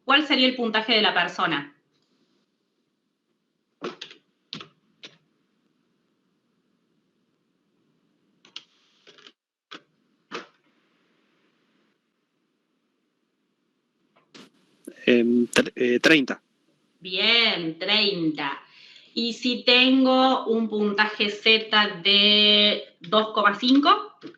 ¿cuál sería el puntaje de la persona? Eh, 30. Bien, 30. Y si tengo un puntaje Z de 2,5,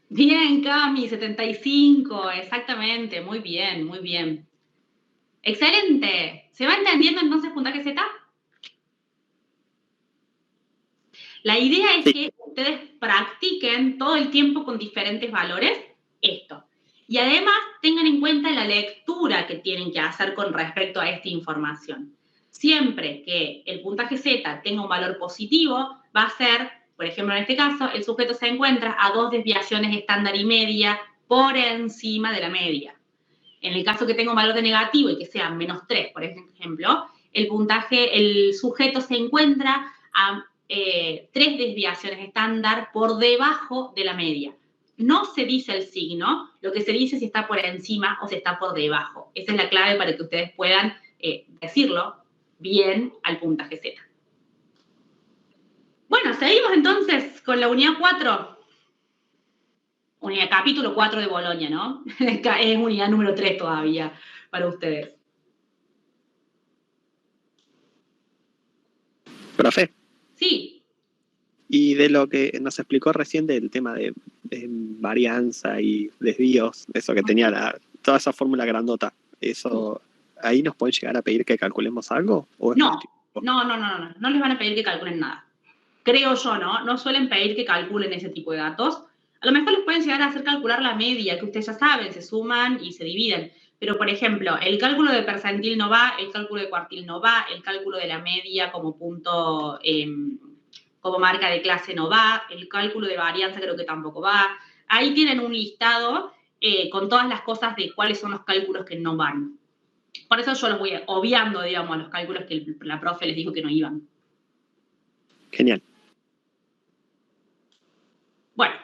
bien, Cami, 75, exactamente, muy bien, muy bien. Excelente. ¿Se va entendiendo entonces puntaje Z? La idea es que ustedes practiquen todo el tiempo con diferentes valores esto. Y además tengan en cuenta la lectura que tienen que hacer con respecto a esta información. Siempre que el puntaje Z tenga un valor positivo, va a ser, por ejemplo, en este caso, el sujeto se encuentra a 2 desviaciones estándar y media por encima de la media. En el caso que tenga un valor de negativo y que sea menos 3, por ejemplo, el sujeto se encuentra a 3 desviaciones estándar por debajo de la media. No se dice el signo, lo que se dice es si está por encima o si está por debajo. Esa es la clave para que ustedes puedan decirlo bien al puntaje Z. Bueno, seguimos entonces con la unidad 4. Capítulo 4 de Bolonia, ¿no? Es unidad número 3 todavía para ustedes. Profe. Sí. Y de lo que nos explicó recién del tema de varianza y desvíos, eso que tenía toda esa fórmula grandota, eso, ¿ahí nos pueden llegar a pedir que calculemos algo? ¿O es no les van a pedir que calculen nada. Creo yo, ¿no? No suelen pedir que calculen ese tipo de datos. A lo mejor les pueden llegar a hacer calcular la media, que ustedes ya saben, se suman y se dividen. Pero, por ejemplo, el cálculo de percentil no va, el cálculo de cuartil no va, el cálculo de la media como punto, como marca de clase no va, el cálculo de varianza creo que tampoco va. Ahí tienen un listado con todas las cosas de cuáles son los cálculos que no van. Por eso yo los voy obviando, digamos, a los cálculos que la profe les dijo que no iban. Genial. Bueno,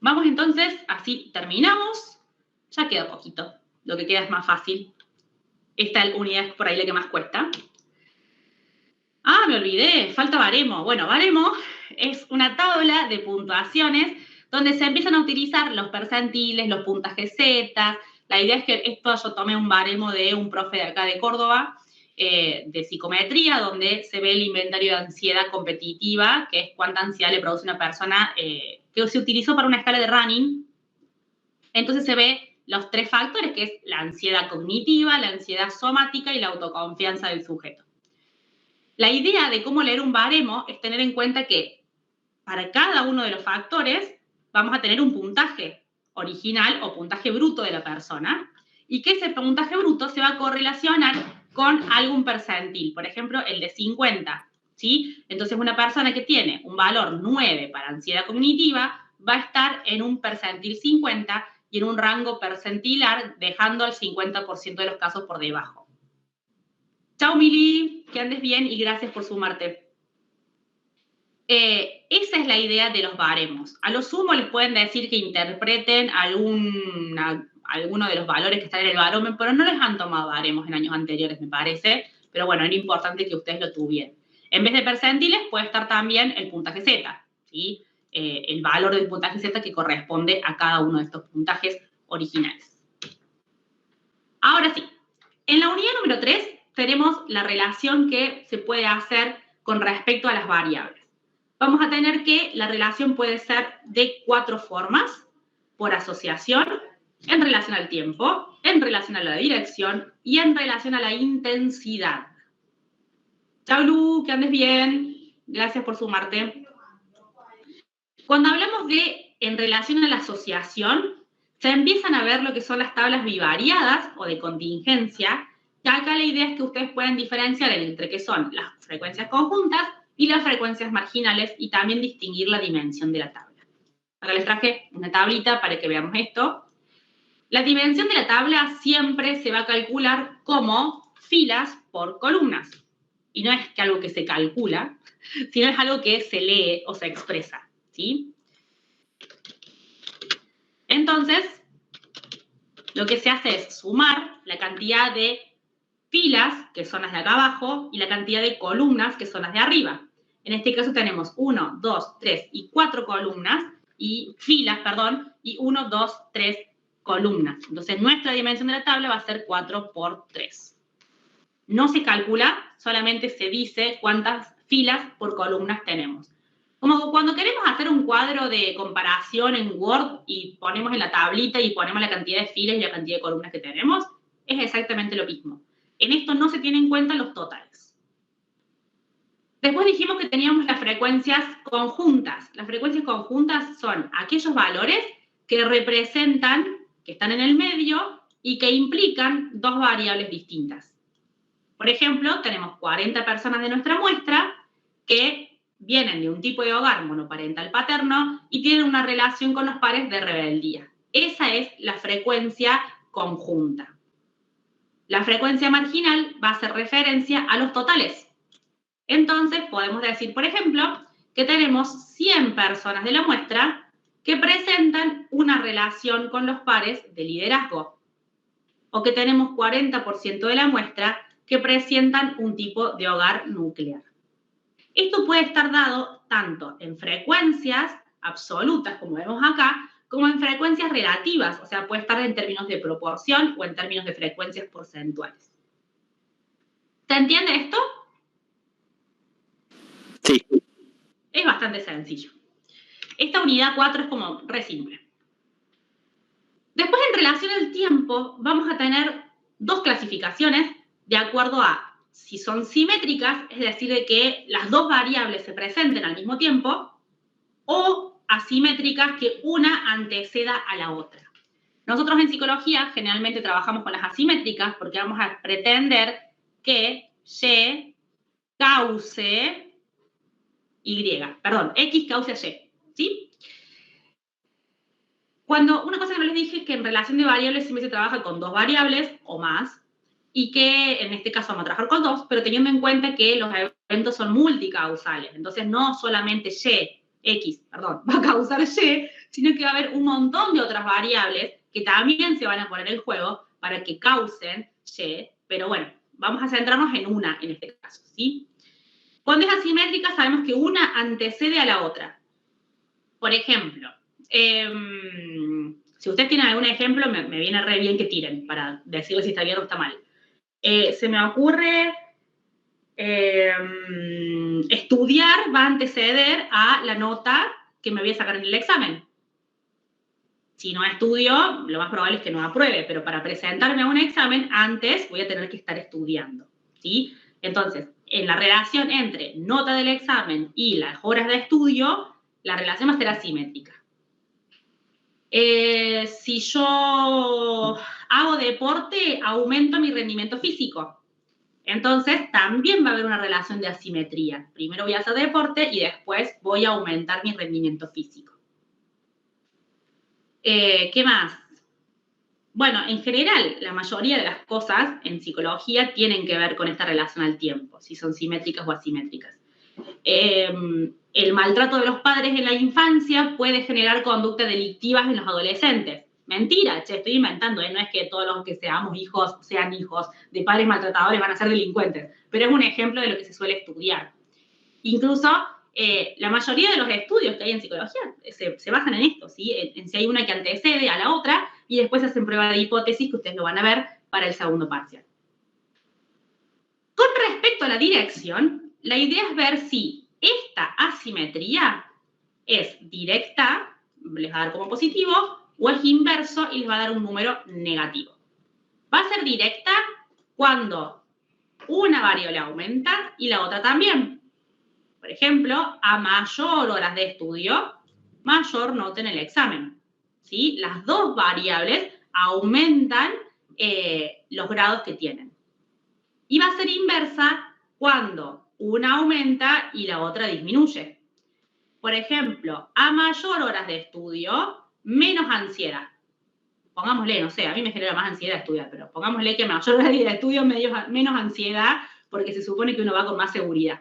vamos entonces, así terminamos. Ya queda poquito, lo que queda es más fácil. Esta unidad es por ahí la que más cuesta. Ah, me olvidé, falta baremo. Bueno, baremo es una tabla de puntuaciones donde se empiezan a utilizar los percentiles, los puntajes Z. La idea es que esto yo tomé un baremo de un profe de acá de Córdoba, de psicometría, donde se ve el inventario de ansiedad competitiva, que es cuánta ansiedad le produce una persona, que se utilizó para una escala de running. Entonces se ve los 3 factores, que es la ansiedad cognitiva, la ansiedad somática y la autoconfianza del sujeto. La idea de cómo leer un baremo es tener en cuenta que para cada uno de los factores vamos a tener un puntaje original o puntaje bruto de la persona y que ese puntaje bruto se va a correlacionar con algún percentil, por ejemplo, el de 50, ¿sí? Entonces, una persona que tiene un valor 9 para ansiedad cognitiva va a estar en un percentil 50 y en un rango percentilar, dejando el 50% de los casos por debajo. Chao, Mili, que andes bien y gracias por sumarte. Esa es la idea de los baremos. A lo sumo les pueden decir que interpreten alguno de los valores que están en el barómetro, pero no les han tomado baremos en años anteriores, me parece. Pero bueno, era importante que ustedes lo tuvieran. En vez de percentiles puede estar también el puntaje Z, ¿sí? El valor del puntaje Z que corresponde a cada uno de estos puntajes originales. Ahora sí, en la unidad número 3 tenemos la relación que se puede hacer con respecto a las variables. Vamos a tener que la relación puede ser de 4 formas: por asociación, en relación al tiempo, en relación a la dirección y en relación a la intensidad. Chau, Lu, que andes bien. Gracias por sumarte. Cuando hablamos de en relación a la asociación, se empiezan a ver lo que son las tablas bivariadas o de contingencia, que acá la idea es que ustedes pueden diferenciar entre qué son las frecuencias conjuntas y las frecuencias marginales y también distinguir la dimensión de la tabla. Acá les traje una tablita para que veamos esto. La dimensión de la tabla siempre se va a calcular como filas por columnas. Y no es que algo que se calcula, sino es algo que se lee o se expresa, ¿sí? Entonces, lo que se hace es sumar la cantidad de filas, que son las de acá abajo, y la cantidad de columnas, que son las de arriba. En este caso tenemos 1, 2, 3 y 4 columnas, y filas, perdón, y 1, 2, 3 columnas. Entonces, nuestra dimensión de la tabla va a ser 4 por 3. No se calcula, solamente se dice cuántas filas por columnas tenemos. Como cuando queremos hacer un cuadro de comparación en Word y ponemos en la tablita y ponemos la cantidad de filas y la cantidad de columnas que tenemos, es exactamente lo mismo. En esto no se tienen en cuenta los totales. Después dijimos que teníamos las frecuencias conjuntas. Las frecuencias conjuntas son aquellos valores que representan, que están en el medio y que implican dos variables distintas. Por ejemplo, tenemos 40 personas de nuestra muestra que vienen de un tipo de hogar monoparental paterno y tienen una relación con los pares de rebeldía. Esa es la frecuencia conjunta. La frecuencia marginal va a hacer referencia a los totales. Entonces, podemos decir, por ejemplo, que tenemos 100 personas de la muestra que presentan una relación con los pares de liderazgo. O que tenemos 40% de la muestra que presentan un tipo de hogar nuclear. Esto puede estar dado tanto en frecuencias absolutas, como vemos acá, como en frecuencias relativas, o sea, puede estar en términos de proporción o en términos de frecuencias porcentuales. ¿Se entiende esto? Sí. Es bastante sencillo. Esta unidad 4 es como re simple. Después, en relación al tiempo, vamos a tener dos clasificaciones de acuerdo a si son simétricas, es decir, de que las dos variables se presenten al mismo tiempo, o asimétricas, que una anteceda a la otra. Nosotros en psicología generalmente trabajamos con las asimétricas porque vamos a pretender que Y cause Y, perdón, X cause Y, ¿sí? Una cosa que no les dije es que en relación de variables siempre se trabaja con dos variables o más, y que en este caso vamos a trabajar con dos, pero teniendo en cuenta que los eventos son multicausales. Entonces no solamente X va a causar Y, sino que va a haber un montón de otras variables que también se van a poner en juego para que causen Y, pero bueno, vamos a centrarnos en una en este caso, ¿sí? Cuando es asimétrica sabemos que una antecede a la otra. Por ejemplo, si ustedes tienen algún ejemplo, me viene re bien que tiren para decirles si está bien o está mal. Se me ocurre estudiar va a anteceder a la nota que me voy a sacar en el examen. Si no estudio, lo más probable es que no apruebe, pero para presentarme a un examen, antes voy a tener que estar estudiando, ¿sí? Entonces, en la relación entre nota del examen y las horas de estudio, la relación va a ser asimétrica. Si yo hago deporte, aumento mi rendimiento físico. Entonces, también va a haber una relación de asimetría. Primero voy a hacer deporte y después voy a aumentar mi rendimiento físico. ¿Qué más? Bueno, en general, la mayoría de las cosas en psicología tienen que ver con esta relación al tiempo, si son simétricas o asimétricas. En el maltrato de los padres en la infancia puede generar conductas delictivas en los adolescentes. Mentira, estoy inventando, no es que todos los que sean hijos de padres maltratadores van a ser delincuentes, pero es un ejemplo de lo que se suele estudiar. Incluso la mayoría de los estudios que hay en psicología se basan en esto, ¿sí? En si hay una que antecede a la otra y después hacen prueba de hipótesis que ustedes lo van a ver para el segundo parcial. Con respecto a la dirección, la idea es ver si esta asimetría es directa, les va a dar como positivo, o es inverso y les va a dar un número negativo. Va a ser directa cuando una variable aumenta y la otra también. Por ejemplo, a mayor horas de estudio, mayor nota en el examen. ¿Sí? Las dos variables aumentan los grados que tienen. Y va a ser inversa cuando una aumenta y la otra disminuye. Por ejemplo, a mayor horas de estudio, menos ansiedad. Pongámosle, no sé, a mí me genera más ansiedad estudiar, pero pongámosle que a mayor horas de estudio, menos ansiedad, porque se supone que uno va con más seguridad.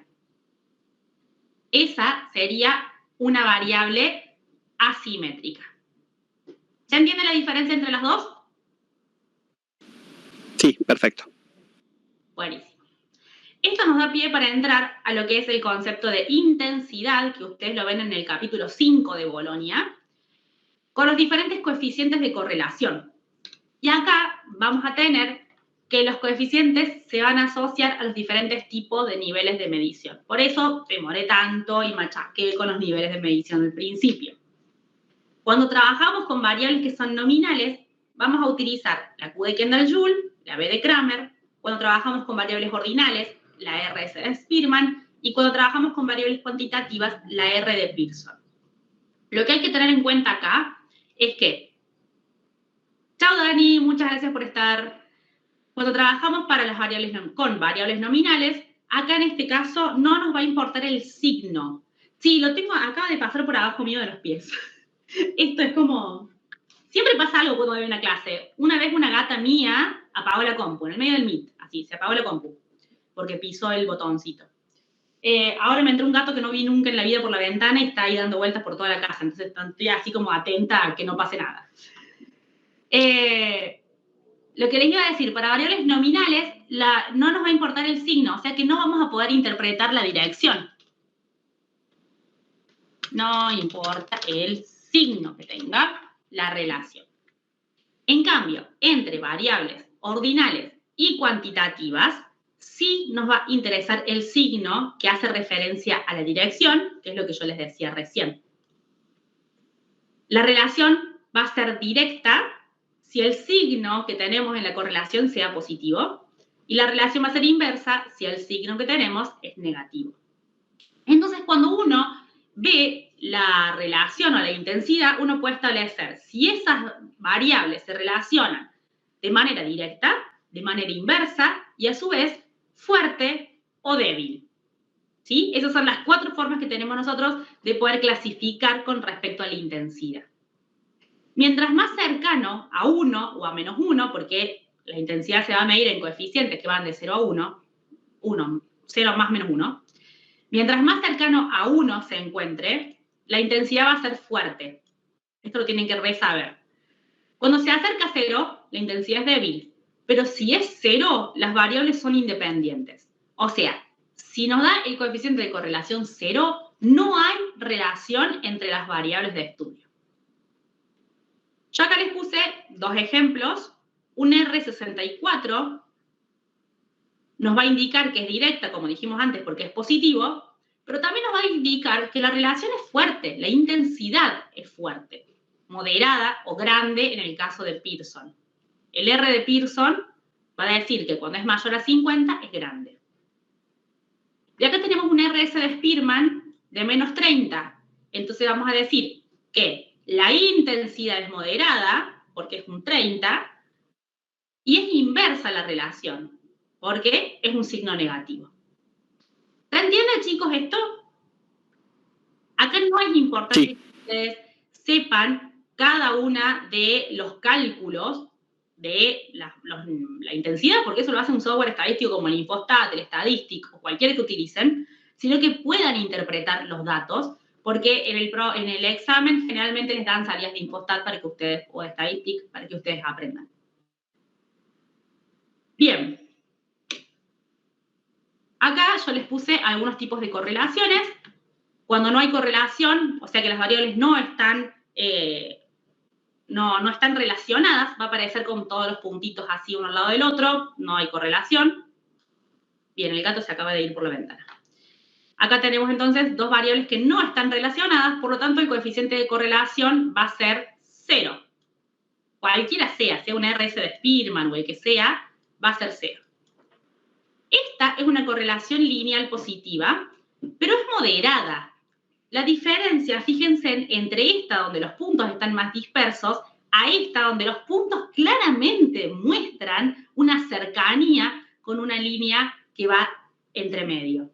Esa sería una variable asimétrica. ¿Se entiende la diferencia entre las dos? Sí, perfecto. Buenísimo. Esto nos da pie para entrar a lo que es el concepto de intensidad, que ustedes lo ven en el capítulo 5 de Bolonia, con los diferentes coeficientes de correlación. Y acá vamos a tener que los coeficientes se van a asociar a los diferentes tipos de niveles de medición. Por eso demoré tanto y machaqué con los niveles de medición del principio. Cuando trabajamos con variables que son nominales, vamos a utilizar la Q de Kendall-Joule, la B de Kramer. Cuando trabajamos con variables ordinales, la R de Spearman. Y cuando trabajamos con variables cuantitativas, la R de Pearson. Lo que hay que tener en cuenta acá es que, chao Dani, muchas gracias por estar. Cuando trabajamos con variables nominales, acá en este caso no nos va a importar el signo. Sí, lo tengo, acaba de pasar por abajo mío de los pies. Esto es como... Siempre pasa algo cuando hay una clase. Una vez una gata mía apagó la compu, en el medio del Meet, así, se apagó la compu, porque pisó el botoncito. Ahora me entró un gato que no vi nunca en la vida por la ventana y está ahí dando vueltas por toda la casa, entonces estoy así como atenta a que no pase nada. Lo que les iba a decir, para variables nominales no nos va a importar el signo, o sea que no vamos a poder interpretar la dirección. No importa el signo que tenga la relación. En cambio, entre variables ordinales y cuantitativas, sí nos va a interesar el signo que hace referencia a la dirección, que es lo que yo les decía recién. La relación va a ser directa si el signo que tenemos en la correlación sea positivo, y la relación va a ser inversa si el signo que tenemos es negativo. Entonces, cuando uno ve la relación o la intensidad, uno puede establecer si esas variables se relacionan de manera directa, de manera inversa, y a su vez fuerte o débil. ¿Sí? Esas son las 4 formas que tenemos nosotros de poder clasificar con respecto a la intensidad. Mientras más cercano a 1 o a menos 1, porque la intensidad se va a medir en coeficientes que van de 0 a 1, 0 más menos 1, mientras más cercano a 1 se encuentre, la intensidad va a ser fuerte. Esto lo tienen que saber. Cuando se acerca a 0, la intensidad es débil. Pero si es 0, las variables son independientes. O sea, si nos da el coeficiente de correlación 0, no hay relación entre las variables de estudio. Yo acá les puse 2 ejemplos. Un R64 nos va a indicar que es directa, como dijimos antes, porque es positivo, pero también nos va a indicar que la relación es fuerte, la intensidad es fuerte, moderada o grande en el caso de Pearson. El R de Pearson va a decir que cuando es mayor a 50 es grande. Y acá tenemos un RS de Spearman de menos 30. Entonces vamos a decir que la intensidad es moderada, porque es un 30, y es inversa la relación, porque es un signo negativo. ¿Se entiende, chicos, esto? Acá no es importante que ustedes sepan cada una de los cálculos de la intensidad, porque eso lo hace un software estadístico como el Infostat, el Statistics o cualquiera que utilicen. sino que puedan interpretar los datos, porque en el examen generalmente les dan salidas de InfoStat para que ustedes, o de Statistics, para que ustedes aprendan. Bien. Acá yo les puse algunos tipos de correlaciones. Cuando no hay correlación, o sea que las variables no están relacionadas, va a aparecer con todos los puntitos así uno al lado del otro, no hay correlación. Bien, el gato se acaba de ir por la ventana. Acá tenemos entonces dos variables que no están relacionadas, por lo tanto el coeficiente de correlación va a ser 0. Cualquiera sea una RS de Spearman o el que sea, va a ser 0. Esta es una correlación lineal positiva, pero es moderada. La diferencia, fíjense, entre esta donde los puntos están más dispersos, a esta donde los puntos claramente muestran una cercanía con una línea que va entre medio.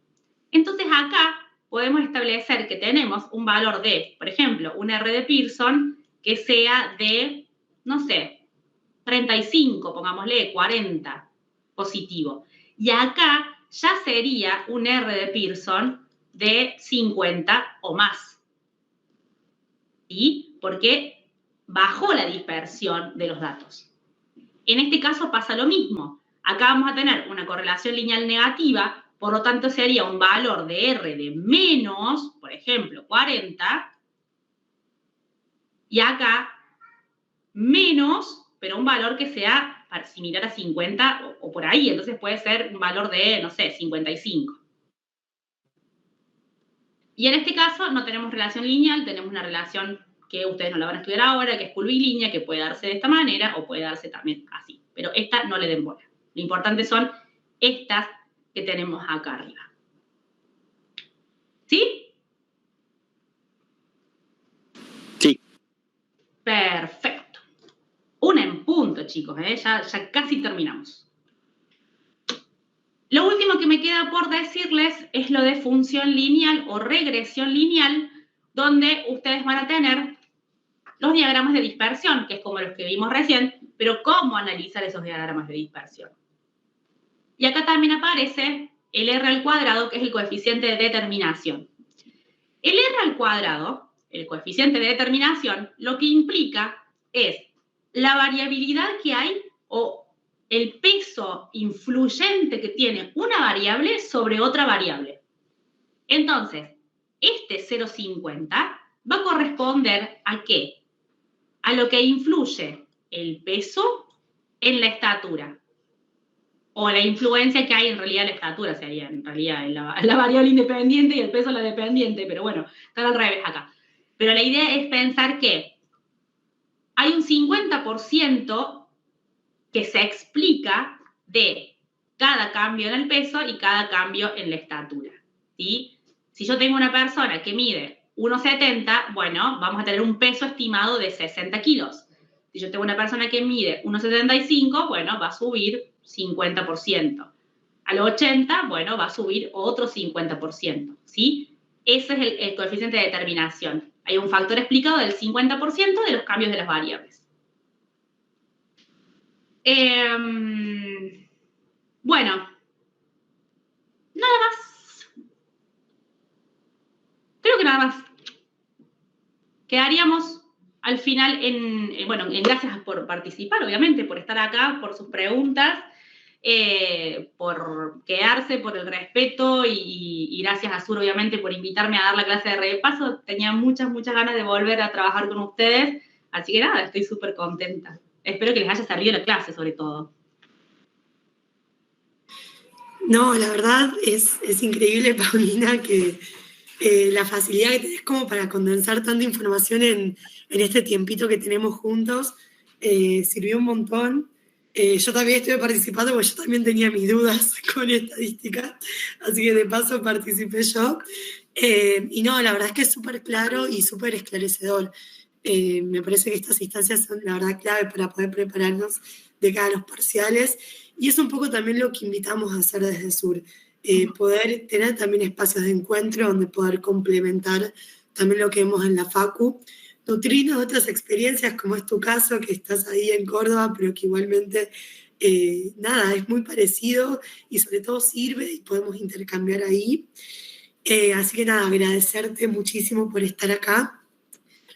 Entonces acá podemos establecer que tenemos un valor de, por ejemplo, un R de Pearson que sea de, no sé, 35, pongámosle 40 positivo. Y acá ya sería un R de Pearson de 50 o más. ¿Sí? Porque bajó la dispersión de los datos. En este caso pasa lo mismo. Acá vamos a tener una correlación lineal negativa, por lo tanto sería un valor de R de menos, por ejemplo, 40, y acá menos, pero un valor que sea similar a 50 o por ahí, entonces puede ser un valor de, no sé, 55. Y en este caso no tenemos relación lineal, tenemos una relación que ustedes no la van a estudiar ahora, que es curvilínea, que puede darse de esta manera o puede darse también así. Pero esta no le den bola. Lo importante son estas que tenemos acá arriba. ¿Sí? Sí. Perfecto. Una en punto, chicos, ¿eh? Ya casi terminamos. Lo último que me queda por decirles es lo de función lineal o regresión lineal, donde ustedes van a tener los diagramas de dispersión, que es como los que vimos recién, pero cómo analizar esos diagramas de dispersión. Y acá también aparece el R al cuadrado, que es el coeficiente de determinación. El R al cuadrado, el coeficiente de determinación, lo que implica es la variabilidad que hay o el peso influyente que tiene una variable sobre otra variable. Entonces, este 0,50 va a corresponder ¿a qué? A lo que influye el peso en la estatura. O la influencia que hay en realidad en la estatura, sería en realidad en la variable independiente y el peso en la dependiente, pero bueno, están al revés acá. Pero la idea es pensar que hay un 50% que se explica de cada cambio en el peso y cada cambio en la estatura, ¿sí? Si yo tengo una persona que mide 1,70, bueno, vamos a tener un peso estimado de 60 kilos. Si yo tengo una persona que mide 1,75, bueno, va a subir 50%. A los 80, bueno, va a subir otro 50%, ¿sí? Ese es el coeficiente de determinación. Hay un factor explicado del 50% de los cambios de las variables. Bueno, nada más. Creo que nada más. Quedaríamos al final en gracias por participar, obviamente, por estar acá, por sus preguntas, por quedarse, por el respeto y gracias a Sur, obviamente, por invitarme a dar la clase de repaso. Tenía muchas ganas de volver a trabajar con ustedes, así que nada, estoy súper contenta. Espero que les haya servido la clase, sobre todo. No, la verdad es increíble, Paulina, que la facilidad que tenés como para condensar tanta información en este tiempito que tenemos juntos sirvió un montón. Yo también estuve participando porque yo también tenía mis dudas con estadística, así que de paso participé yo. Y no, la verdad es que es súper claro y súper esclarecedor. Me parece que estas instancias son la verdad clave para poder prepararnos de cara a los parciales. Y es un poco también lo que invitamos a hacer desde Sur, poder tener también espacios de encuentro donde poder complementar también lo que vemos en la Facu, nutrirnos de otras experiencias, como es tu caso, que estás ahí en Córdoba, pero que igualmente, nada, es muy parecido y sobre todo sirve y podemos intercambiar ahí. Así que nada, agradecerte muchísimo por estar acá.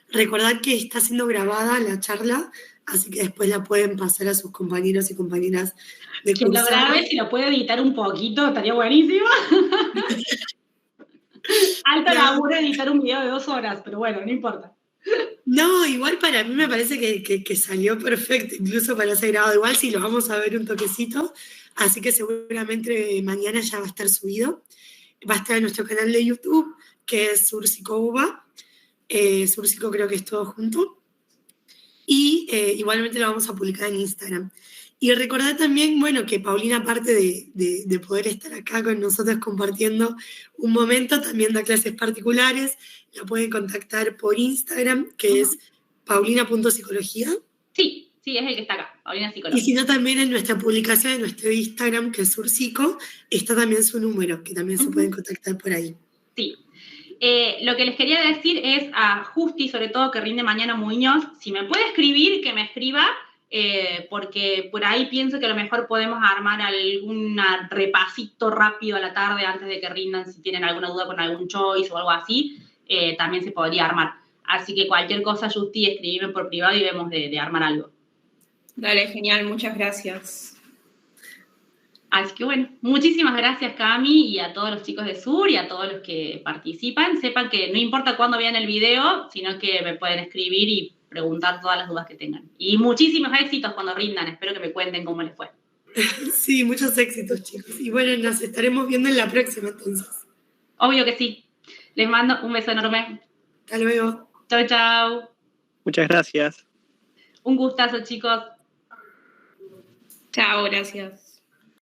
Recordad que está siendo grabada la charla, así que después la pueden pasar a sus compañeros y compañeras de curso. Que lo grabe, si lo puede editar un poquito, estaría buenísimo. Alto laburo editar un video de 2 horas, pero bueno, no importa. No, igual para mí me parece que salió perfecto, incluso para ser grabado. Igual sí, lo vamos a ver un toquecito, así que seguramente mañana ya va a estar subido. Va a estar en nuestro canal de YouTube, que es Sursico Uva. Sursico creo que es todo junto. Y igualmente lo vamos a publicar en Instagram. Y recordad también, bueno, que Paulina, aparte de poder estar acá con nosotros compartiendo un momento, también da clases particulares. La pueden contactar por Instagram, que es paulina.psicología. Sí, es el que está acá, Paulina Psicología. Y si no, también en nuestra publicación, en nuestro Instagram, que es Sursico, está también su número, que también se pueden contactar por ahí. Sí. Lo que les quería decir es a Justi, sobre todo, que rinde mañana Muñoz, si me puede escribir, que me escriba, porque por ahí pienso que a lo mejor podemos armar algún repasito rápido a la tarde antes de que rindan, si tienen alguna duda con algún choice o algo así, también se podría armar. Así que cualquier cosa, Justi, escribime por privado y vemos de armar algo. Dale, genial, muchas gracias. Así que bueno, muchísimas gracias, Cami, y a todos los chicos de Sur y a todos los que participan. Sepan que no importa cuándo vean el video, sino que me pueden escribir y preguntar todas las dudas que tengan. Y muchísimos éxitos cuando rindan. Espero que me cuenten cómo les fue. Sí, muchos éxitos, chicos. Y bueno, nos estaremos viendo en la próxima, entonces. Obvio que sí. Les mando un beso enorme. Hasta luego. Chau, chau. Muchas gracias. Un gustazo, chicos. Chao, gracias.